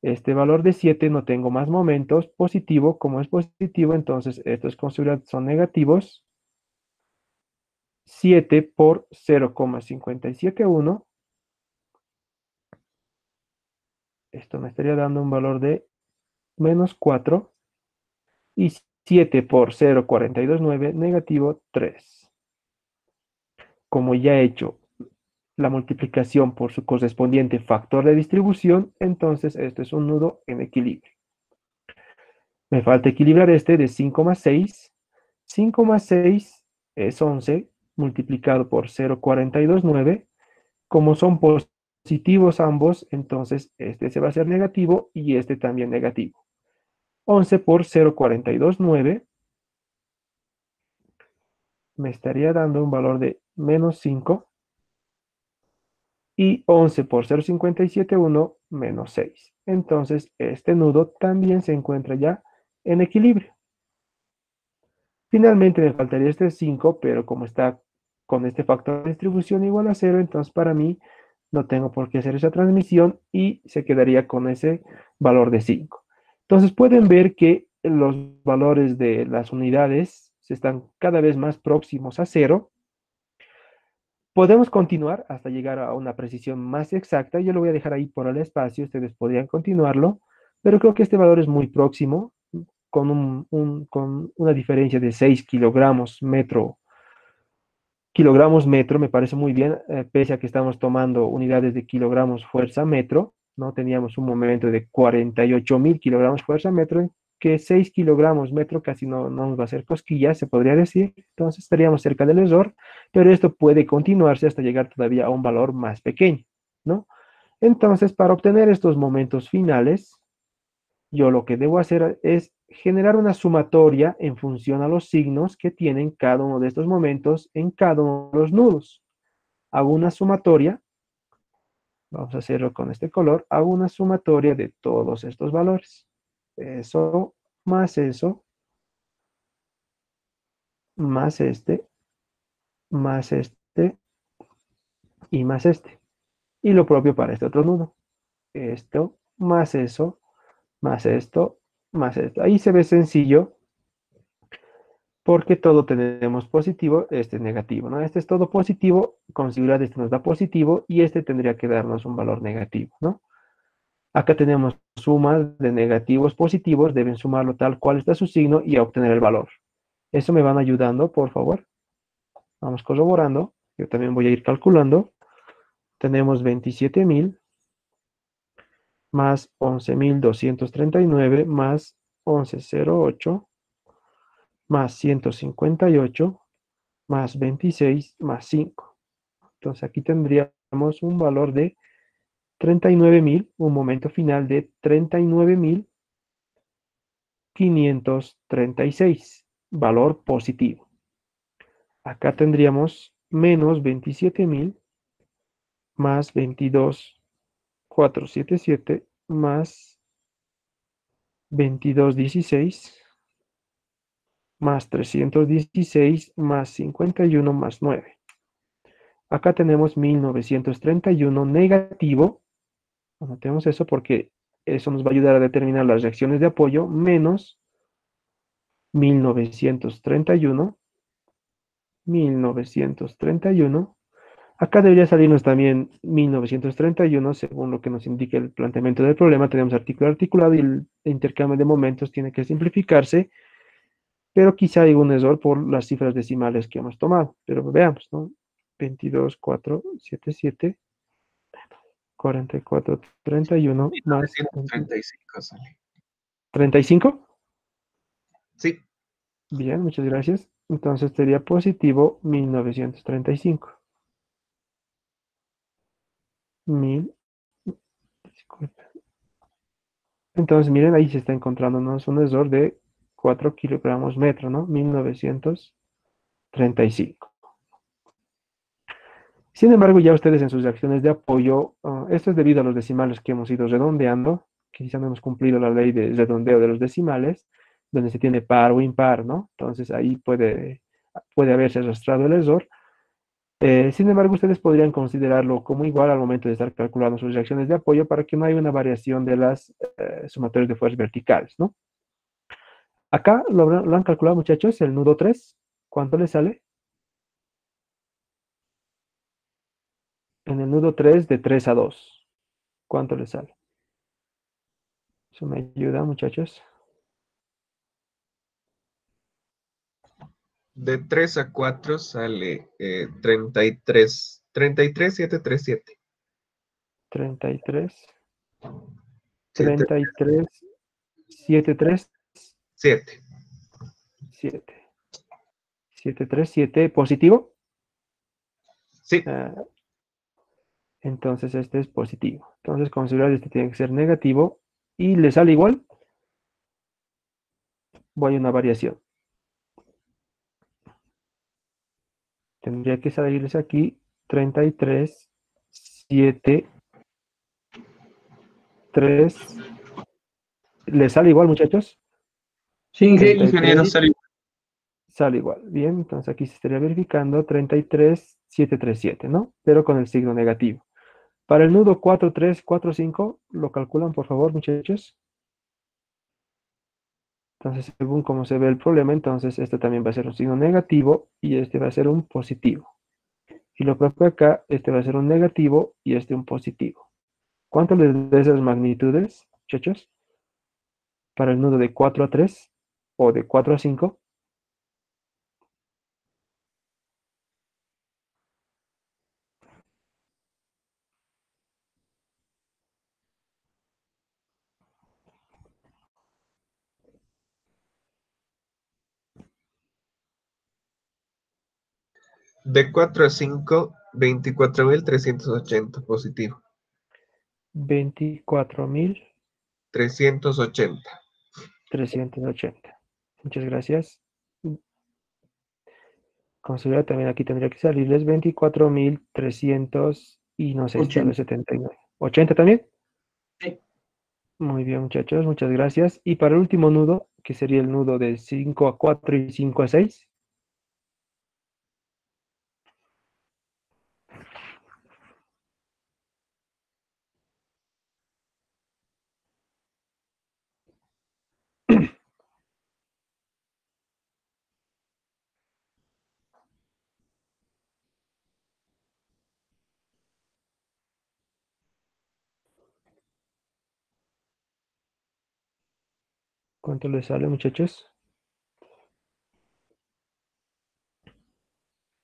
[SPEAKER 1] Este valor de 7 no tengo más momentos, positivo, como es positivo, entonces estos con seguridad son negativos. 7 por 0,571. Esto me estaría dando un valor de menos 4. Y 7 por 0,429, negativo 3. Como ya he hecho la multiplicación por su correspondiente factor de distribución, entonces esto es un nudo en equilibrio. Me falta equilibrar este de 5 más 6. 5 más 6 es 11 multiplicado por 0,429. Como son positivos ambos, entonces este se va a hacer negativo y este también negativo. 11 por 0,429 me estaría dando un valor de menos 5. Y 11 por 0,571 menos 6. Entonces, este nudo también se encuentra ya en equilibrio. Finalmente me faltaría este 5, pero como está con este factor de distribución igual a 0, entonces para mí no tengo por qué hacer esa transmisión y se quedaría con ese valor de 5. Entonces pueden ver que los valores de las unidades se están cada vez más próximos a 0. Podemos continuar hasta llegar a una precisión más exacta. Yo lo voy a dejar ahí por el espacio, ustedes podrían continuarlo, pero creo que este valor es muy próximo, con una diferencia de 6 kilogramos metro. Kilogramos metro me parece muy bien, pese a que estamos tomando unidades de kilogramos fuerza metro, ¿no? Teníamos un momento de 48.000 kilogramos fuerza metro, que 6 kilogramos metro casi no nos va a hacer cosquillas, se podría decir. Entonces estaríamos cerca del error, pero esto puede continuarse hasta llegar todavía a un valor más pequeño, ¿no? Entonces, para obtener estos momentos finales, yo lo que debo hacer es generar una sumatoria en función a los signos que tienen cada uno de estos momentos en cada uno de los nudos. Hago una sumatoria, vamos a hacerlo con este color, hago una sumatoria de todos estos valores. Eso, más este, más este y más este. Y lo propio para este otro nudo. Esto, más eso, más esto, más esto. Ahí se ve sencillo porque todo tenemos positivo, este es negativo, ¿no? Este es todo positivo, con seguridad este nos da positivo y este tendría que darnos un valor negativo, ¿no? Acá tenemos sumas de negativos positivos, deben sumarlo tal cual está su signo y obtener el valor. Eso me van ayudando, por favor. Vamos corroborando. Yo también voy a ir calculando. Tenemos 27.000 más 11.239 más 11.08 más 158 más 26 más 5. Entonces aquí tendríamos un valor de 39.000, un momento final de 39.000 536, valor positivo. Acá tendríamos menos 27.000 más 22.477 más 22.16 más 316 más 51 más 9. Acá tenemos 1931 negativo. Anotemos eso porque eso nos va a ayudar a determinar las reacciones de apoyo, menos 1931. Acá debería salirnos también 1931, según lo que nos indica el planteamiento del problema. Tenemos artículo articulado y el intercambio de momentos tiene que simplificarse, pero quizá hay un error por las cifras decimales que hemos tomado. Pero veamos, ¿no? 22.477, 44.31 más
[SPEAKER 5] 1935 sale.
[SPEAKER 1] 35.
[SPEAKER 5] Sí,
[SPEAKER 1] Bien, muchas gracias. Entonces sería positivo 1935. Disculpe. Entonces, miren, ahí se está encontrándonos un error de 4 kilogramos metro, ¿no? 1935. Sin embargo, ya ustedes en sus reacciones de apoyo, esto es debido a los decimales que hemos ido redondeando, que quizá no hemos cumplido la ley de redondeo de los decimales, donde se tiene par o impar, ¿no? Entonces ahí puede haberse arrastrado el error. Sin embargo, ustedes podrían considerarlo como igual al momento de estar calculando sus reacciones de apoyo para que no haya una variación de las sumatorias de fuerzas verticales, ¿no? Acá lo han calculado, muchachos, el nudo 3. ¿Cuánto le sale? En el nudo 3 de 3 a 2. ¿Cuánto le sale? Eso me ayuda, muchachos.
[SPEAKER 5] de 3 a 4 sale 33. 33,737.
[SPEAKER 1] 33,
[SPEAKER 5] 7.
[SPEAKER 1] 33, 73,
[SPEAKER 5] 7.
[SPEAKER 1] 7. 737, positivo.
[SPEAKER 5] Sí,
[SPEAKER 1] Entonces este es positivo. Entonces considerar este tiene que ser negativo y le sale igual. Voy a una variación. Tendría que salirles aquí 33, 7, 3. ¿Le sale igual, muchachos?
[SPEAKER 4] Sí, ingeniero,
[SPEAKER 1] 33,
[SPEAKER 4] sale.
[SPEAKER 1] sale igual. Bien, entonces aquí se estaría verificando 33,737, ¿no? Pero con el signo negativo. Para el nudo 4,3,4,5, ¿lo calculan, por favor, muchachos? Entonces, según cómo se ve el problema, entonces este también va a ser un signo negativo y este va a ser un positivo. Y lo propio acá, este va a ser un negativo y este un positivo. ¿Cuánto les da esas magnitudes, muchachos? Para el nudo de 4 a 3 o de 4 a 5.
[SPEAKER 5] de 4 a 5, 24,380 positivo.
[SPEAKER 1] 24.380.
[SPEAKER 5] 380.
[SPEAKER 1] Muchas gracias. Considera también aquí tendría que salirles 24.300 y no sé si sale 79. ¿80 también?
[SPEAKER 4] Sí.
[SPEAKER 1] Muy bien, muchachos, muchas gracias. Y para el último nudo, que sería el nudo de 5 a 4 y 5 a 6. ¿Cuánto les sale, muchachos?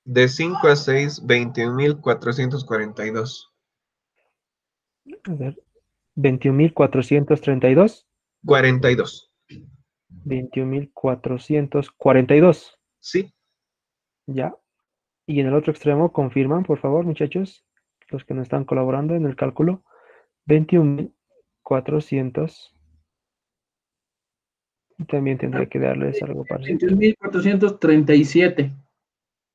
[SPEAKER 5] De 5 a 6, 21,442.
[SPEAKER 1] A ver, 21.432.
[SPEAKER 5] 42.
[SPEAKER 1] 21.442.
[SPEAKER 5] Sí,
[SPEAKER 1] Ya. Y en el otro extremo, confirman, por favor, muchachos, los que no están colaborando en el cálculo. 21.400. Y también tendría que darles algo parecido.
[SPEAKER 4] 21.437.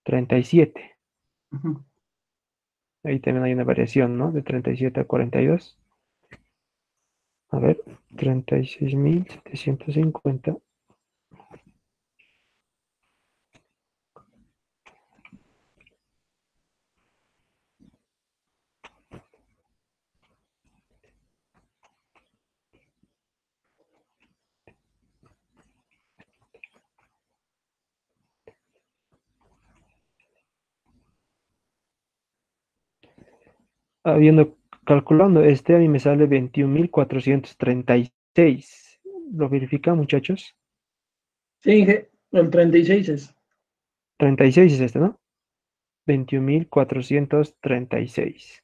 [SPEAKER 1] 37.
[SPEAKER 4] Ujú.
[SPEAKER 1] Ahí también hay una variación, ¿no? De 37 a 42. A ver, 36.750. Habiendo calculando este, a mí me sale 21.436. ¿Lo verifican, muchachos?
[SPEAKER 4] Sí, Inge, el 36 es.
[SPEAKER 1] 36 es este, ¿no? 21.436.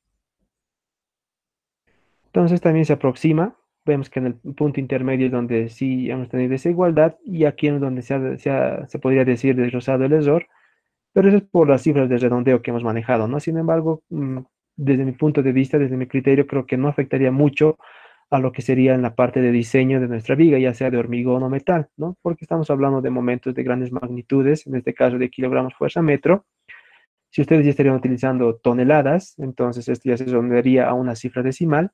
[SPEAKER 1] Entonces también se aproxima. Vemos que en el punto intermedio es donde sí hemos tenido desigualdad y aquí es donde se podría decir desglosado el error, pero eso es por las cifras de redondeo que hemos manejado, ¿no? Sin embargo, desde mi punto de vista, desde mi criterio, creo que no afectaría mucho a lo que sería en la parte de diseño de nuestra viga, ya sea de hormigón o metal, ¿no? Porque estamos hablando de momentos de grandes magnitudes, en este caso de kilogramos fuerza metro. Si ustedes ya estarían utilizando toneladas, entonces esto ya se redondearía a una cifra decimal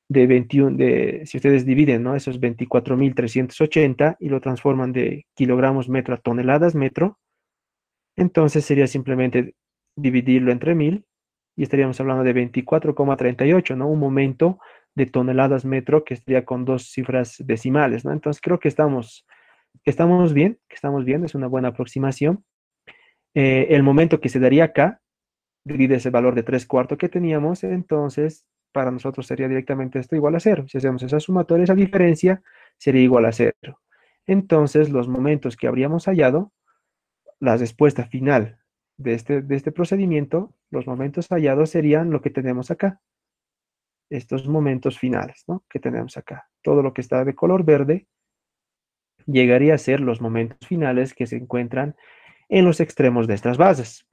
[SPEAKER 1] de 21, si ustedes dividen, ¿no? Esos 24.380 y lo transforman de kilogramos metro a toneladas metro, entonces sería simplemente dividirlo entre 1000 y estaríamos hablando de 24,38, ¿no? Un momento de toneladas metro que estaría con dos cifras decimales, ¿no? Entonces creo que estamos bien, es una buena aproximación. El momento que se daría acá divide ese valor de 3 cuartos que teníamos, entonces para nosotros sería directamente esto igual a cero. Si hacemos esa sumatoria, esa diferencia sería igual a cero. Entonces los momentos que habríamos hallado, la respuesta final de este procedimiento, los momentos hallados serían lo que tenemos acá, estos momentos finales, ¿no? Que tenemos acá. Todo lo que está de color verde llegaría a ser los momentos finales que se encuentran en los extremos de estas bases.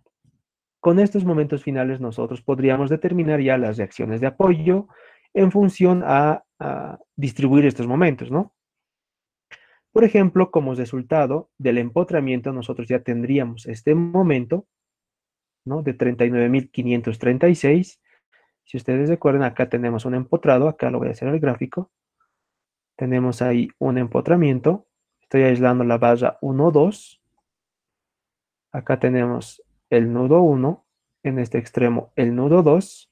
[SPEAKER 1] Con estos momentos finales nosotros podríamos determinar ya las reacciones de apoyo en función a distribuir estos momentos, ¿no? Por ejemplo, como resultado del empotramiento, nosotros ya tendríamos este momento, ¿no? De 39.536. Si ustedes recuerdan, acá tenemos un empotrado, acá lo voy a hacer el gráfico. Tenemos ahí un empotramiento. Estoy aislando la barra 1, 2. Acá tenemos el nudo 1, en este extremo el nudo 2.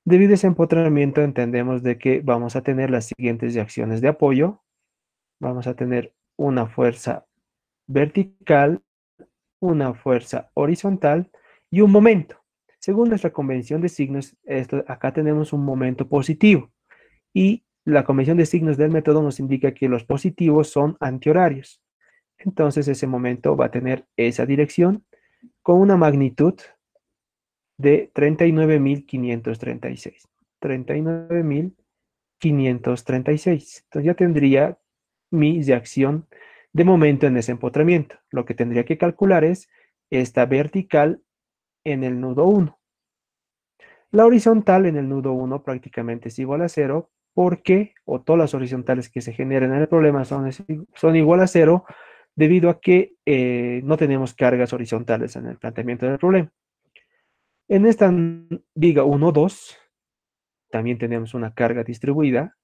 [SPEAKER 1] Debido a ese empotramiento entendemos de que vamos a tener las siguientes reacciones de apoyo. Vamos a tener una fuerza vertical, una fuerza horizontal y un momento. Según nuestra convención de signos, acá tenemos un momento positivo y la convención de signos del método nos indica que los positivos son antihorarios. Entonces ese momento va a tener esa dirección con una magnitud de 39.536. 39.536. Entonces ya tendría mi reacción de momento en ese empotramiento. Lo que tendría que calcular es esta vertical en el nudo 1. La horizontal en el nudo 1 prácticamente es igual a 0 porque, o todas las horizontales que se generan en el problema son igual a 0 debido a que no tenemos cargas horizontales en el planteamiento del problema. En esta viga 1, 2, también tenemos una carga distribuida.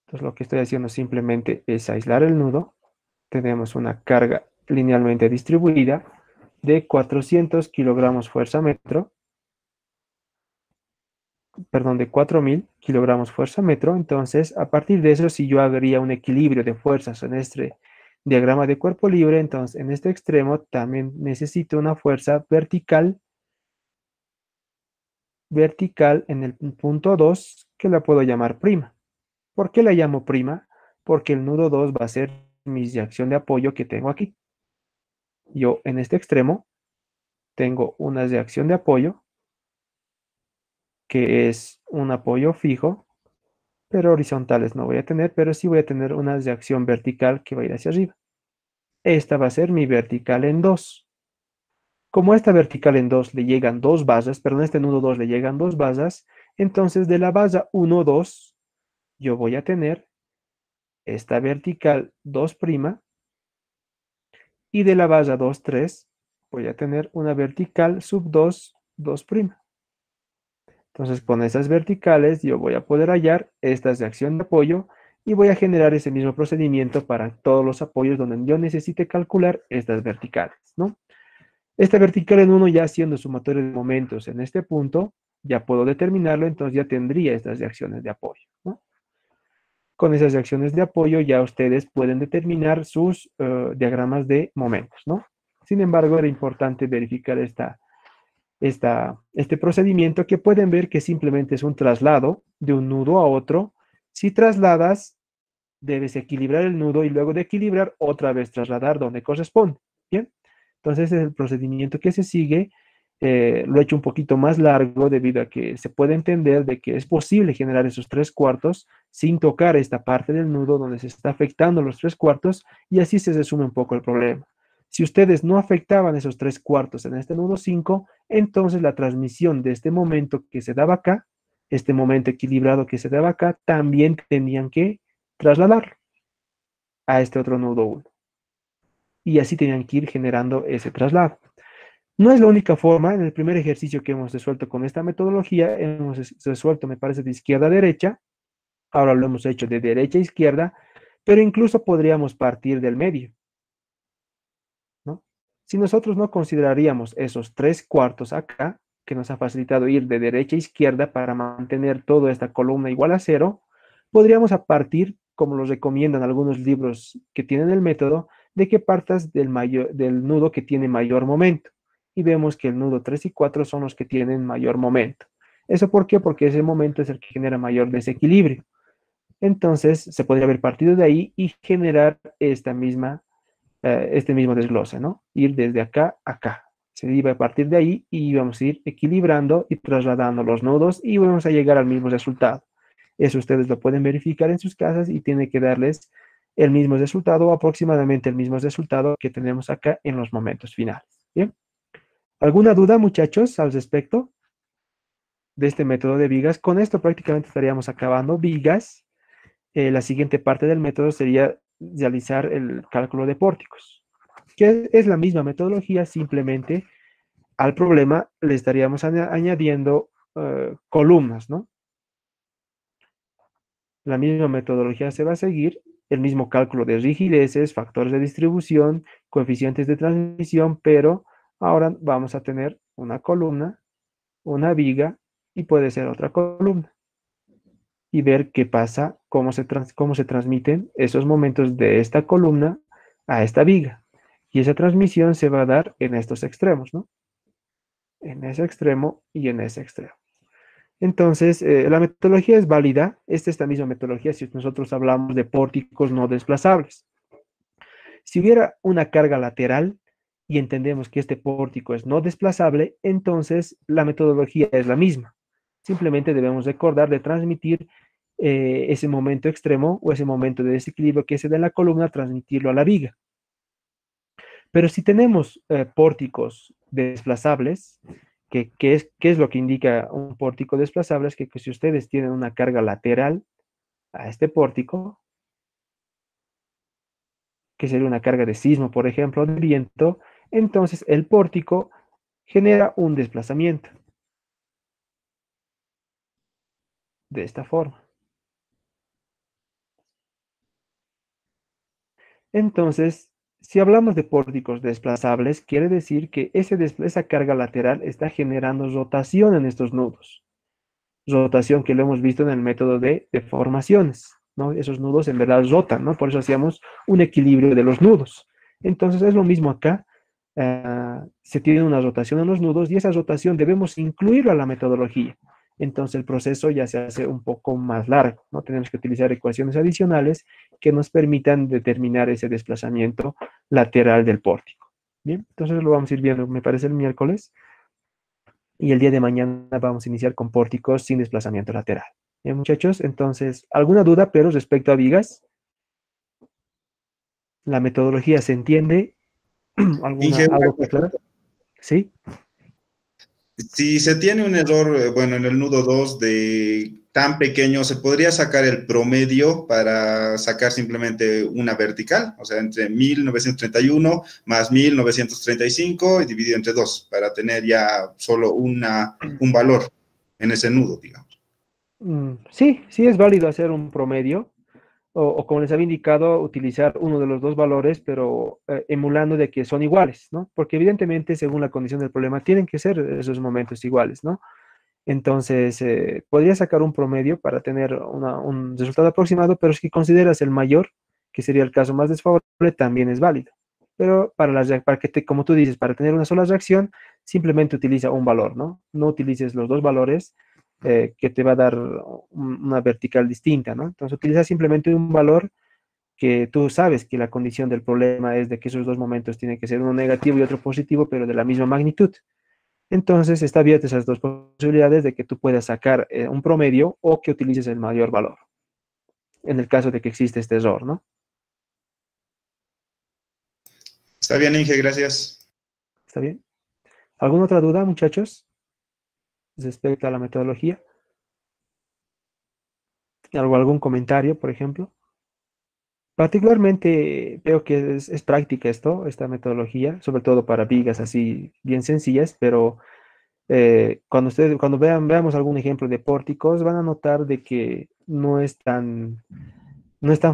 [SPEAKER 1] Entonces lo que estoy haciendo simplemente es aislar el nudo. Tenemos una carga linealmente distribuida de 400 kilogramos fuerza metro, perdón, de 4.000 kilogramos fuerza metro. Entonces, a partir de eso, si yo haría un equilibrio de fuerzas en este diagrama de cuerpo libre, entonces en este extremo también necesito una fuerza vertical en el punto 2, que la puedo llamar prima. ¿Por qué la llamo prima? Porque el nudo 2 va a ser mi reacción de apoyo que tengo aquí. Yo en este extremo tengo una reacción de apoyo que es un apoyo fijo, pero horizontales no voy a tener, pero sí voy a tener una reacción vertical que va a ir hacia arriba. Esta va a ser mi vertical en 2. Como a esta vertical en 2 le llegan dos basas, perdón, a este nudo 2 le llegan dos basas, entonces de la base 1, 2 yo voy a tener esta vertical 2', y de la barra 2, 3, voy a tener una vertical sub 2, 2'. Entonces, con esas verticales yo voy a poder hallar estas de acción de apoyo y voy a generar ese mismo procedimiento para todos los apoyos donde yo necesite calcular estas verticales, ¿no? Esta vertical en 1 ya siendo sumatorio de momentos en este punto, ya puedo determinarlo, entonces ya tendría estas reacciones de apoyo, ¿no? Con esas reacciones de apoyo ya ustedes pueden determinar sus diagramas de momentos, ¿no? Sin embargo, era importante verificar este procedimiento que pueden ver que simplemente es un traslado de un nudo a otro. Si trasladas, debes equilibrar el nudo y luego de equilibrar, otra vez trasladar donde corresponde, ¿bien? Entonces, ese es el procedimiento que se sigue. Lo he hecho un poquito más largo debido a que se puede entender de que es posible generar esos 3/4 sin tocar esta parte del nudo donde se está afectando los 3/4 y así se resume un poco el problema. Si ustedes no afectaban esos 3/4 en este nudo 5, entonces la transmisión de este momento que se daba acá, este momento equilibrado que se daba acá, también tenían que trasladarlo a este otro nudo 1. Y así tenían que ir generando ese traslado. No es la única forma. En el primer ejercicio que hemos resuelto con esta metodología, hemos resuelto, me parece, de izquierda a derecha. Ahora lo hemos hecho de derecha a izquierda, pero incluso podríamos partir del medio, ¿no? Si nosotros no consideraríamos esos 3/4 acá, que nos ha facilitado ir de derecha a izquierda para mantener toda esta columna igual a 0, podríamos a partir, como lo recomiendan algunos libros que tienen el método, de que partas del nudo que tiene mayor momento. Y vemos que el nudo 3 y 4 son los que tienen mayor momento. ¿Eso por qué? Porque ese momento es el que genera mayor desequilibrio. Entonces, se podría haber partido de ahí y generar este mismo desglose, ¿no? Ir desde acá a acá. Se iba a partir de ahí y íbamos a ir equilibrando y trasladando los nudos y vamos a llegar al mismo resultado. Eso ustedes lo pueden verificar en sus casas y tiene que darles el mismo resultado o aproximadamente el mismo resultado que tenemos acá en los momentos finales. ¿Bien? ¿Alguna duda, muchachos, al respecto de este método de vigas? Con esto prácticamente estaríamos acabando vigas. La siguiente parte del método sería realizar el cálculo de pórticos, que es la misma metodología, simplemente al problema le estaríamos añadiendo columnas, ¿no? La misma metodología se va a seguir, el mismo cálculo de rigideces, factores de distribución, coeficientes de transmisión, pero ahora vamos a tener una columna, una viga y puede ser otra columna. Y ver qué pasa, cómo se transmiten esos momentos de esta columna a esta viga. Y esa transmisión se va a dar en estos extremos, ¿no? En ese extremo y en ese extremo. Entonces, la metodología es válida. Esta es la misma metodología si nosotros hablamos de pórticos no desplazables. Si hubiera una carga lateral y entendemos que este pórtico es no desplazable, entonces la metodología es la misma. Simplemente debemos recordar de transmitir ese momento extremo o ese momento de desequilibrio que se da en la columna, transmitirlo a la viga. Pero si tenemos pórticos desplazables, ¿qué es lo que indica un pórtico desplazable? Es que si ustedes tienen una carga lateral a este pórtico, que sería una carga de sismo, por ejemplo, de viento, entonces el pórtico genera un desplazamiento. De esta forma. Entonces, si hablamos de pórticos desplazables, quiere decir que esa carga lateral está generando rotación en estos nudos. Rotación que lo hemos visto en el método de deformaciones, ¿no? Esos nudos en verdad rotan, ¿no? Por eso hacíamos un equilibrio de los nudos. Entonces, es lo mismo acá. Se tiene una rotación en los nudos y esa rotación debemos incluirla a la metodología. Entonces el proceso ya se hace un poco más largo, ¿no? Tenemos que utilizar ecuaciones adicionales que nos permitan determinar ese desplazamiento lateral del pórtico. Bien, entonces lo vamos a ir viendo, me parece, el miércoles. Y el día de mañana vamos a iniciar con pórticos sin desplazamiento lateral. Bien, muchachos, entonces, ¿alguna duda, pero respecto a vigas? ¿La metodología se entiende? ¿Algo que aclarar? ¿Sí?
[SPEAKER 3] Si se tiene un error, bueno, en el nudo 2 de tan pequeño, ¿se podría sacar el promedio para sacar simplemente una vertical? O sea, entre 1931 más 1935 y dividido entre 2, para tener ya solo un valor en ese nudo, digamos.
[SPEAKER 1] Sí, sí es válido hacer un promedio, o como les había indicado, utilizar uno de los dos valores, pero emulando de que son iguales, ¿no? Porque evidentemente, según la condición del problema, tienen que ser esos momentos iguales, ¿no? Entonces, podría sacar un promedio para tener un resultado aproximado, pero si consideras el mayor, que sería el caso más desfavorable, también es válido. Pero para que como tú dices, para tener una sola reacción, simplemente utiliza un valor, ¿no? No utilices los dos valores que te va a dar una vertical distinta, ¿no? Entonces, utiliza simplemente un valor que tú sabes que la condición del problema es de que esos dos momentos tienen que ser uno negativo y otro positivo, pero de la misma magnitud. Entonces, está abierta esas dos posibilidades de que tú puedas sacar un promedio o que utilices el mayor valor, en el caso de que existe este error, ¿no?
[SPEAKER 3] Está bien, Inge, gracias.
[SPEAKER 1] ¿Está bien? ¿Alguna otra duda, muchachos, respecto a la metodología? ¿Algún comentario, por ejemplo? Particularmente veo que es práctica esta metodología, sobre todo para vigas así bien sencillas, pero cuando veamos algún ejemplo de pórticos, van a notar de que no es tan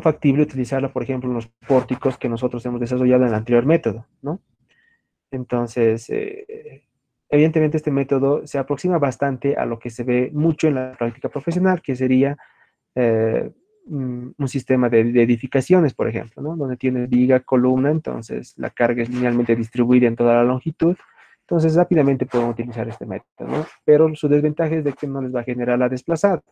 [SPEAKER 1] factible utilizarla, por ejemplo, en los pórticos que nosotros hemos desarrollado en el anterior método, ¿no? Entonces, evidentemente este método se aproxima bastante a lo que se ve mucho en la práctica profesional, que sería un sistema de edificaciones, por ejemplo, ¿no? Donde tiene viga, columna, entonces la carga es linealmente distribuida en toda la longitud, entonces rápidamente pueden utilizar este método, ¿no? Pero su desventaja es de que no les va a generar la desplazada.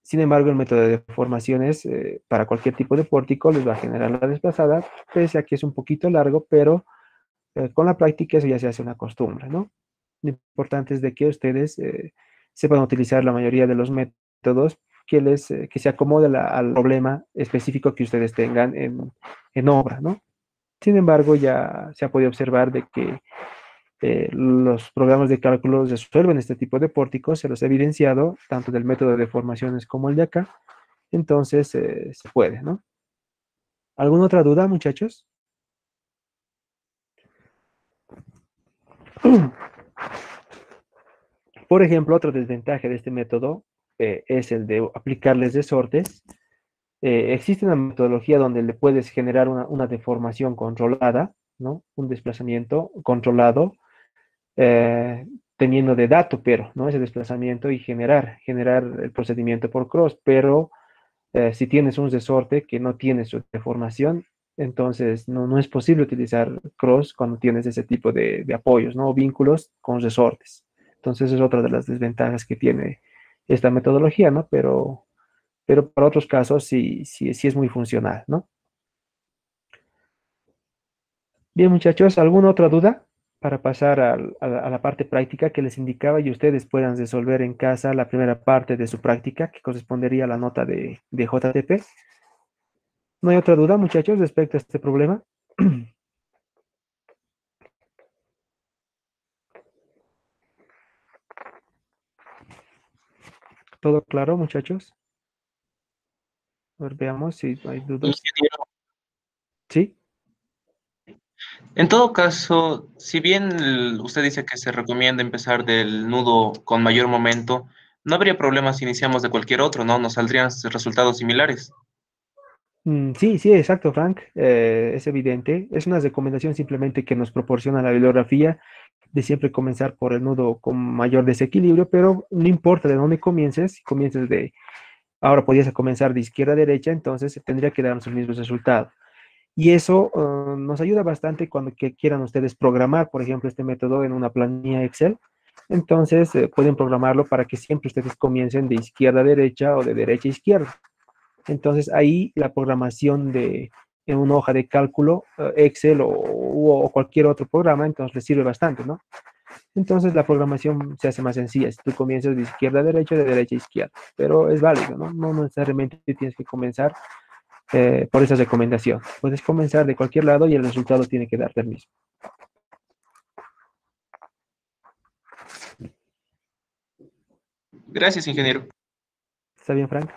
[SPEAKER 1] Sin embargo, el método de deformaciones para cualquier tipo de pórtico les va a generar la desplazada, pese a que es un poquito largo, pero con la práctica eso ya se hace una costumbre, ¿no? Lo importante es de que ustedes sepan utilizar la mayoría de los métodos que se acomode al problema específico que ustedes tengan en obra, ¿no? Sin embargo, ya se ha podido observar de que los programas de cálculo resuelven este tipo de pórticos, se los he evidenciado, tanto del método de deformaciones como el de acá, entonces se puede, ¿no? ¿Alguna otra duda, muchachos? Por ejemplo, otra desventaja de este método es el de aplicarles resortes. Existe una metodología donde le puedes generar una deformación controlada, ¿no? Un desplazamiento controlado, eh, teniendo de dato, pero, ¿no? Ese desplazamiento y generar el procedimiento por cross, pero si tienes un resorte que no tiene su deformación, entonces no es posible utilizar cross cuando tienes ese tipo de apoyos, ¿no? O vínculos con resortes. Entonces es otra de las desventajas que tiene esta metodología, ¿no? Pero para otros casos sí es muy funcional, ¿no? Bien, muchachos, ¿alguna otra duda para pasar a la parte práctica que les indicaba y ustedes puedan resolver en casa la primera parte de su práctica que correspondería a la nota de JTP? ¿No hay otra duda, muchachos, respecto a este problema? ¿Todo claro, muchachos? A ver, veamos si hay dudas.
[SPEAKER 6] Ingeniero,
[SPEAKER 1] ¿Sí?
[SPEAKER 6] en todo caso, si bien usted dice que se recomienda empezar del nudo con mayor momento, no habría problema si iniciamos de cualquier otro, ¿no? Nos saldrían resultados similares.
[SPEAKER 1] Sí, sí, exacto, Frank. Es evidente. Es una recomendación simplemente que nos proporciona la bibliografía de siempre comenzar por el nudo con mayor desequilibrio, pero no importa de dónde comiences, si comiences ahora podías comenzar de izquierda a derecha, entonces tendría que darnos el mismo resultado. Y eso nos ayuda bastante cuando quieran ustedes programar, por ejemplo, este método en una planilla Excel. Entonces pueden programarlo para que siempre ustedes comiencen de izquierda a derecha o de derecha a izquierda. Entonces ahí la programación en una hoja de cálculo, Excel o cualquier otro programa, entonces les sirve bastante, ¿no? Entonces la programación se hace más sencilla. Si tú comienzas de izquierda a derecha, de derecha a izquierda, pero es válido, ¿no? No necesariamente tienes que comenzar por esa recomendación. Puedes comenzar de cualquier lado y el resultado tiene que darte el mismo.
[SPEAKER 6] Gracias, ingeniero.
[SPEAKER 1] ¿Está bien, Frank?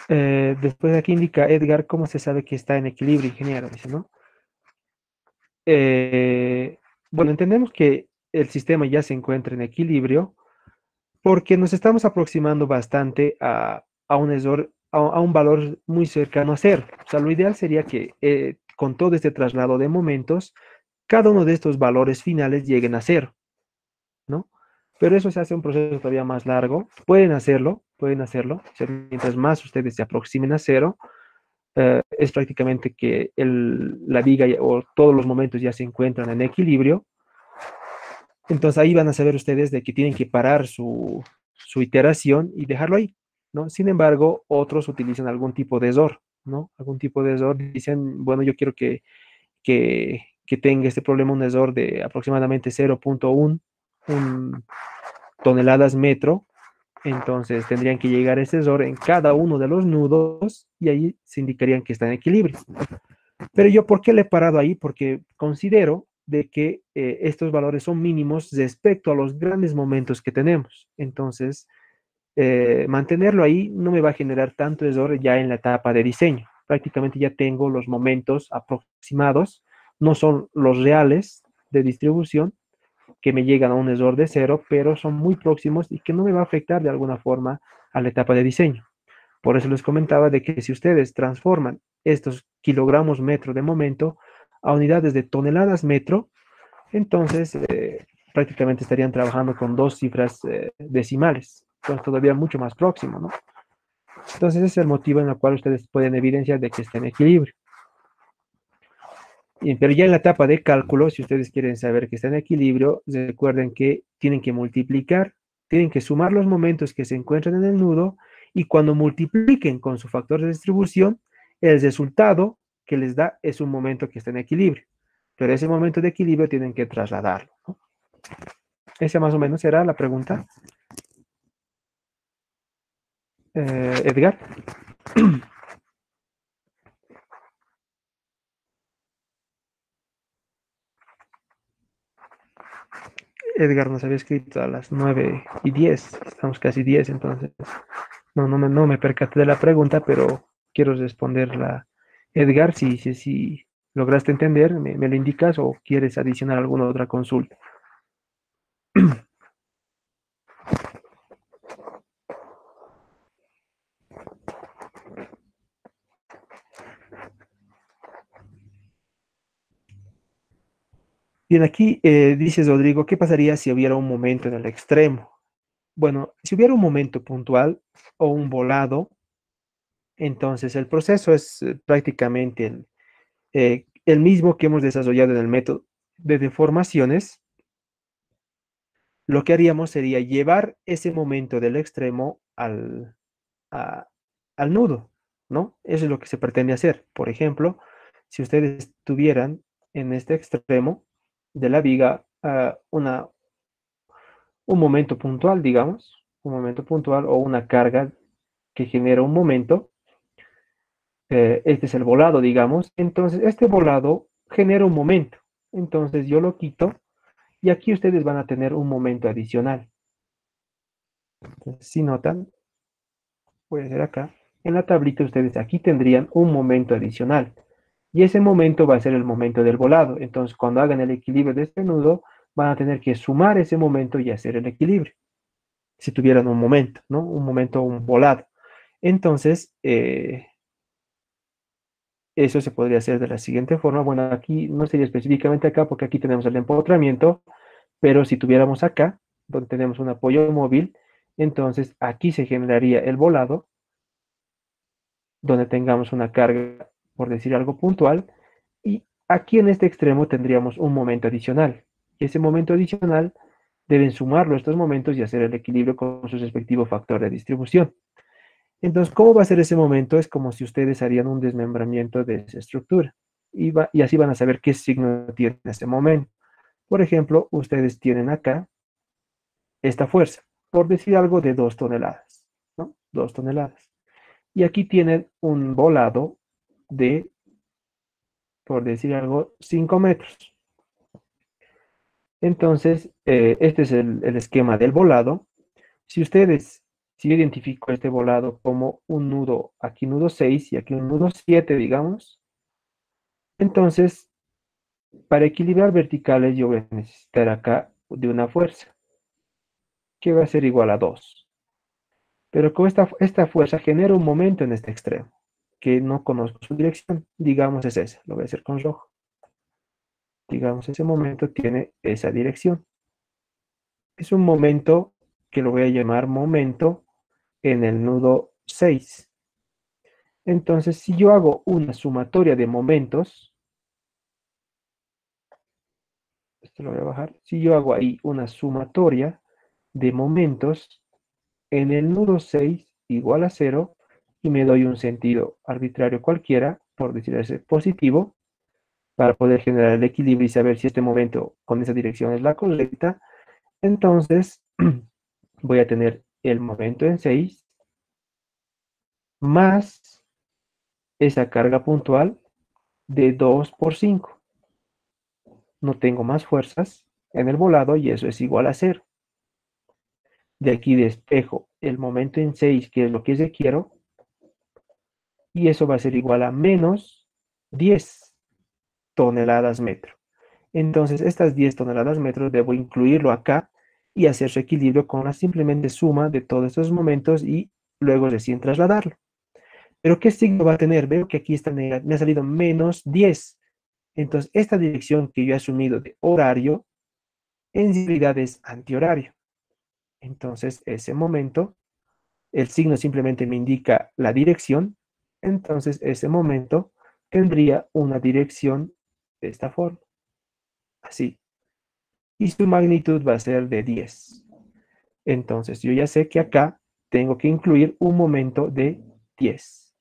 [SPEAKER 1] Después aquí indica Edgar, ¿cómo se sabe que está en equilibrio, ingeniero? Dice, ¿no? Bueno, entendemos que el sistema ya se encuentra en equilibrio porque nos estamos aproximando bastante a un error, a un valor muy cercano a cero. O sea, lo ideal sería que con todo este traslado de momentos, cada uno de estos valores finales lleguen a cero, ¿no? Pero eso se hace un proceso todavía más largo. Pueden hacerlo. O sea, mientras más ustedes se aproximen a cero, es prácticamente que la viga o todos los momentos ya se encuentran en equilibrio. Entonces ahí van a saber ustedes de que tienen que parar su iteración y dejarlo ahí, ¿no? Sin embargo, otros utilizan algún tipo de error, ¿no? Algún tipo de error. Dicen, bueno, yo quiero que tenga este problema un error de aproximadamente 0.1 toneladas metro. Entonces tendrían que llegar a ese error en cada uno de los nudos y ahí se indicarían que está en equilibrio. Pero yo, ¿por qué le he parado ahí? Porque considero de que estos valores son mínimos respecto a los grandes momentos que tenemos. Entonces, mantenerlo ahí no me va a generar tanto error ya en la etapa de diseño. Prácticamente ya tengo los momentos aproximados, no son los reales de distribución que me llegan a un error de cero, pero son muy próximos y que no me va a afectar de alguna forma a la etapa de diseño. Por eso les comentaba de que si ustedes transforman estos kilogramos metro de momento a unidades de toneladas metro, entonces prácticamente estarían trabajando con dos cifras decimales. Entonces todavía mucho más próximo, ¿no? Entonces ese es el motivo en el cual ustedes pueden evidenciar de que está en equilibrio. Pero ya en la etapa de cálculo, si ustedes quieren saber que está en equilibrio, recuerden que tienen que multiplicar, tienen que sumar los momentos que se encuentran en el nudo y cuando multipliquen con su factor de distribución, el resultado que les da es un momento que está en equilibrio. Pero ese momento de equilibrio tienen que trasladarlo, ¿no? Esa más o menos será la pregunta. Edgar. Edgar nos había escrito a las 9:10, estamos casi 10, entonces no me percaté de la pregunta, pero quiero responderla. Edgar, si lograste entender, me lo indicas o quieres adicionar alguna otra consulta. Bien, aquí dices, Rodrigo, ¿qué pasaría si hubiera un momento en el extremo? Bueno, si hubiera un momento puntual o un volado, entonces el proceso es prácticamente el mismo que hemos desarrollado en el método de deformaciones. Lo que haríamos sería llevar ese momento del extremo a- al nudo, ¿no? Eso es lo que se pretende hacer. Por ejemplo, si ustedes tuvieran en este extremo de la viga un momento puntual, digamos, un momento puntual o una carga que genera un momento, este es el volado, digamos, entonces este volado genera un momento, entonces yo lo quito y aquí ustedes van a tener un momento adicional. Entonces, si notan, puede ser acá, en la tablita ustedes aquí tendrían un momento adicional y ese momento va a ser el momento del volado, entonces cuando hagan el equilibrio de este nudo, van a tener que sumar ese momento y hacer el equilibrio, si tuvieran un momento, ¿no? Un momento, un volado. Entonces, eso se podría hacer de la siguiente forma. Bueno, aquí no sería específicamente acá porque aquí tenemos el empotramiento, pero si tuviéramos acá, donde tenemos un apoyo móvil, entonces aquí se generaría el volado, donde tengamos una carga, por decir algo puntual, y aquí en este extremo tendríamos un momento adicional. Y ese momento adicional deben sumarlo a estos momentos y hacer el equilibrio con su respectivo factor de distribución. Entonces, ¿cómo va a ser ese momento? Es como si ustedes harían un desmembramiento de esa estructura y así van a saber qué signo tiene ese momento. Por ejemplo, ustedes tienen acá esta fuerza, por decir algo de 2 toneladas, ¿no? 2 toneladas. Y aquí tienen un volado de, por decir algo, 5 metros. Entonces, este es el esquema del volado. si yo identifico este volado como un nudo, aquí nudo 6 y aquí un nudo 7, digamos, entonces, para equilibrar verticales yo voy a necesitar acá de una fuerza, que va a ser igual a 2. Pero con esta fuerza genera un momento en este extremo, que no conozco su dirección, digamos es ese, lo voy a hacer con rojo. Digamos, ese momento tiene esa dirección. Es un momento que lo voy a llamar momento en el nudo 6. Entonces, si yo hago una sumatoria de momentos, esto lo voy a bajar, si yo hago ahí una sumatoria de momentos en el nudo 6 igual a 0 y me doy un sentido arbitrario cualquiera, por decirse positivo, para poder generar el equilibrio y saber si este momento con esa dirección es la correcta, entonces voy a tener el momento en 6 más esa carga puntual de 2 por 5. No tengo más fuerzas en el volado y eso es igual a 0. De aquí despejo el momento en 6, que es lo que yo quiero, y eso va a ser igual a menos 10 toneladas metro. Entonces, estas 10 toneladas metros debo incluirlo acá y hacer su equilibrio con la simplemente suma de todos estos momentos y luego recién trasladarlo. Pero ¿qué signo va a tener? Veo que aquí está me ha salido menos 10. Entonces, esta dirección que yo he asumido de horario, en realidad es antihorario. Entonces, ese momento, el signo simplemente me indica la dirección. Entonces, ese momento tendría una dirección de esta forma. Así. Y su magnitud va a ser de 10. Entonces, yo ya sé que acá tengo que incluir un momento de 10.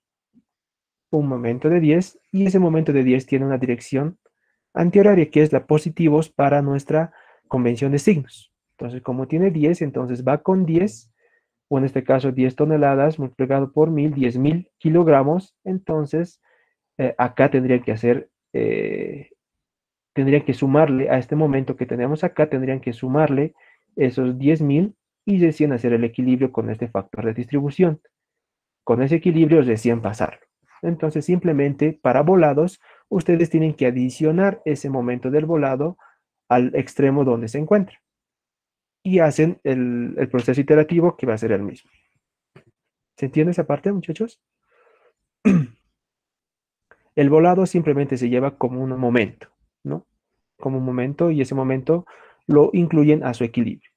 [SPEAKER 1] Un momento de 10, y ese momento de 10 tiene una dirección antihoraria, que es la positivos para nuestra convención de signos. Entonces, como tiene 10, entonces va con 10, o en este caso 10 toneladas multiplicado por 1000, 10.000 kilogramos. Entonces, acá tendría que hacer, tendrían que sumarle a este momento que tenemos acá, tendrían que sumarle esos 10.000 y recién hacer el equilibrio con este factor de distribución. Con ese equilibrio recién pasarlo. Entonces, simplemente para volados, ustedes tienen que adicionar ese momento del volado al extremo donde se encuentra. Y hacen el proceso iterativo, que va a ser el mismo. ¿Se entiende esa parte, muchachos? El volado simplemente se lleva como un momento, ¿no? Como un momento, y ese momento lo incluyen a su equilibrio.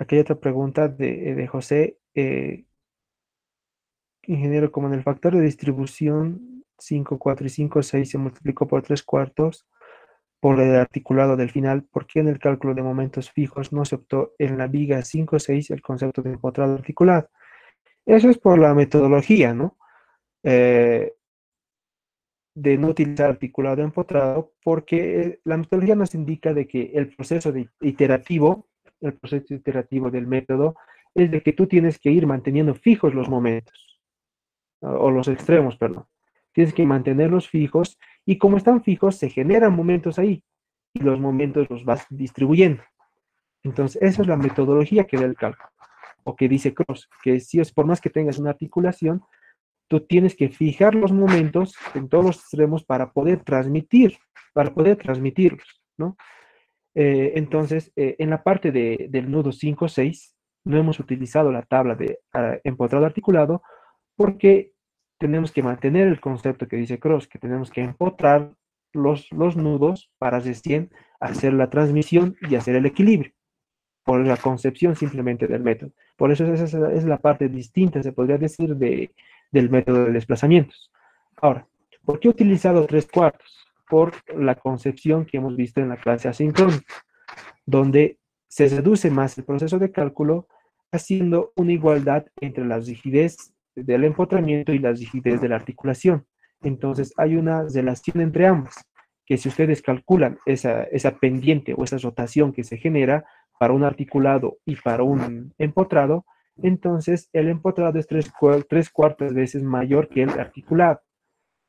[SPEAKER 1] Aquí hay otra pregunta de José. Ingeniero, como en el factor de distribución 5, 4 y 5, 6 se multiplicó por 3 cuartos por el articulado del final, ¿por qué en el cálculo de momentos fijos no se optó en la viga 5, 6 el concepto de empotrado articulado? Eso es por la metodología, ¿no? De no utilizar articulado empotrado, porque la metodología nos indica de que el proceso iterativo del método es de que tú tienes que ir manteniendo fijos los momentos, o los extremos, perdón. Tienes que mantenerlos fijos, y como están fijos, se generan momentos ahí, y los momentos los vas distribuyendo. Entonces, esa es la metodología que da el cálculo, o que dice Cross, que si es por más que tengas una articulación, tú tienes que fijar los momentos en todos los extremos para poder transmitirlos, ¿no? Entonces, en la parte del nudo 5-6, no hemos utilizado la tabla de empotrado articulado, porque tenemos que mantener el concepto que dice Cross, que tenemos que empotrar los nudos para recién hacer la transmisión y hacer el equilibrio, por la concepción simplemente del método. Por eso esa es la parte distinta, se podría decir, del método de desplazamientos. Ahora, ¿por qué he utilizado 3 cuartos? Por la concepción que hemos visto en la clase asincrónica, donde se reduce más el proceso de cálculo, haciendo una igualdad entre la rigidez del empotramiento y la rigidez de la articulación. Entonces, hay una relación entre ambas, que si ustedes calculan esa pendiente o esa rotación que se genera para un articulado y para un empotrado, entonces el empotrado es 3 cuartas veces mayor que el articulado.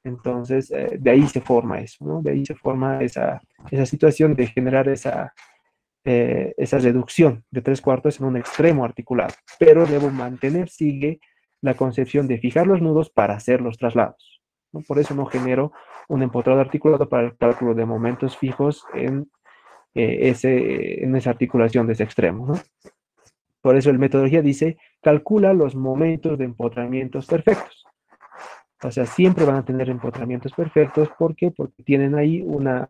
[SPEAKER 1] Entonces, de ahí se forma eso, ¿no? De ahí se forma esa situación de generar esa reducción de 3/4 en un extremo articulado. Pero debo mantener, sigue la concepción de fijar los nudos para hacer los traslados, ¿no? Por eso no genero un empotrado articulado para el cálculo de momentos fijos en esa articulación de ese extremo, ¿no? Por eso la metodología dice, calcula los momentos de empotramientos perfectos. O sea, siempre van a tener empotramientos perfectos. ¿Por qué? Porque tienen ahí ¿no?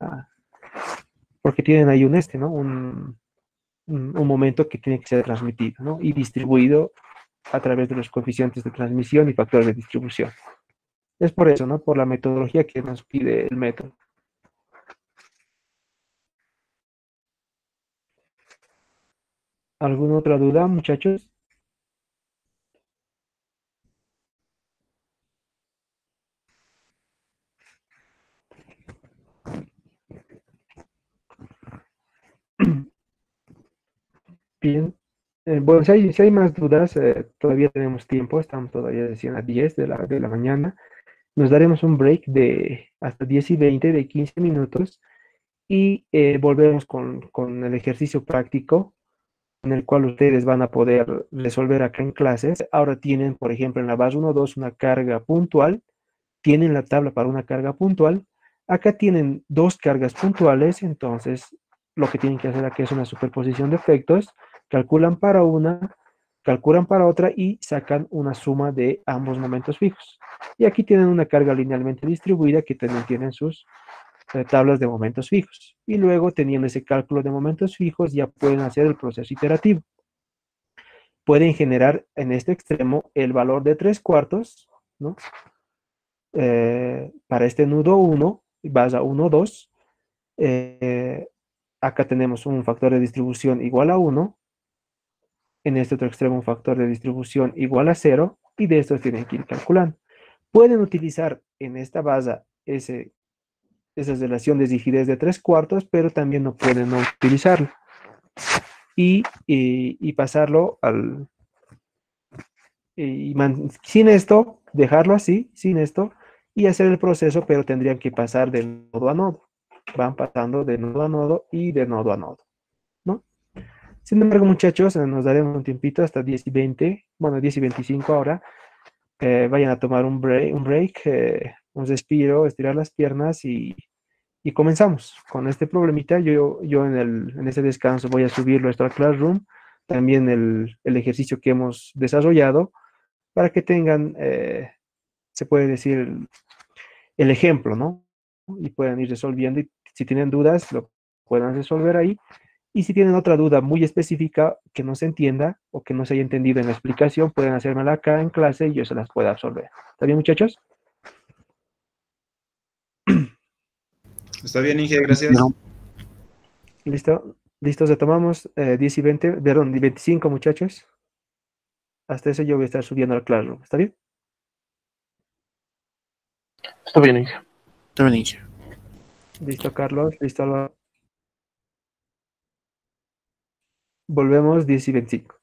[SPEAKER 1] Un momento que tiene que ser transmitido, ¿no? Y distribuido a través de los coeficientes de transmisión y factores de distribución. Es por eso, ¿no? Por la metodología que nos pide el método. ¿Alguna otra duda, muchachos? Bien. Bueno, si hay más dudas, todavía tenemos tiempo, estamos todavía recién a 10 de la mañana. Nos daremos un break de hasta 10:20, de 15 minutos, y volvemos con el ejercicio práctico en el cual ustedes van a poder resolver acá en clases. Ahora tienen, por ejemplo, en la base 1-2 una carga puntual, tienen la tabla para una carga puntual, acá tienen dos cargas puntuales, entonces lo que tienen que hacer aquí es una superposición de efectos, calculan para una, calculan para otra y sacan una suma de ambos momentos fijos. Y aquí tienen una carga linealmente distribuida que también tienen sus tablas de momentos fijos. Y luego, teniendo ese cálculo de momentos fijos, ya pueden hacer el proceso iterativo. Pueden generar en este extremo el valor de 3/4, ¿no? Para este nudo 1, base 1, 2. Acá tenemos un factor de distribución igual a 1. En este otro extremo un factor de distribución igual a 0. Y de estos tienen que ir calculando. Pueden utilizar en esta base esa relación de rigidez de 3/4, pero también no pueden no utilizarlo. Y pasarlo sin esto, dejarlo así, sin esto, y hacer el proceso, pero tendrían que pasar de nodo a nodo. Van pasando de nodo a nodo y de nodo a nodo, ¿no? Sin embargo, muchachos, nos daremos un tiempito hasta 10:20, bueno, 10:25 ahora. Vayan a tomar un break, un respiro, estirar las piernas y comenzamos con este problemita. Yo en este descanso voy a subirlo a Classroom, también el ejercicio que hemos desarrollado, para que tengan, se puede decir, el ejemplo, ¿no? Y puedan ir resolviendo, y si tienen dudas, lo puedan resolver ahí. Y si tienen otra duda muy específica que no se entienda o que no se haya entendido en la explicación, pueden hacérmela acá en clase y yo se las puedo absorber. ¿Está bien, muchachos?
[SPEAKER 3] Está bien, Inge, gracias.
[SPEAKER 2] No.
[SPEAKER 1] ¿Listo? ¿Listos? Retomamos 10:20, perdón, 25, muchachos. Hasta eso yo voy a estar subiendo al Classroom. ¿Está bien?
[SPEAKER 6] Está bien, hija.
[SPEAKER 2] Está bien, Inge.
[SPEAKER 1] Listo, Carlos. Listo, Álvaro. Volvemos 10:25.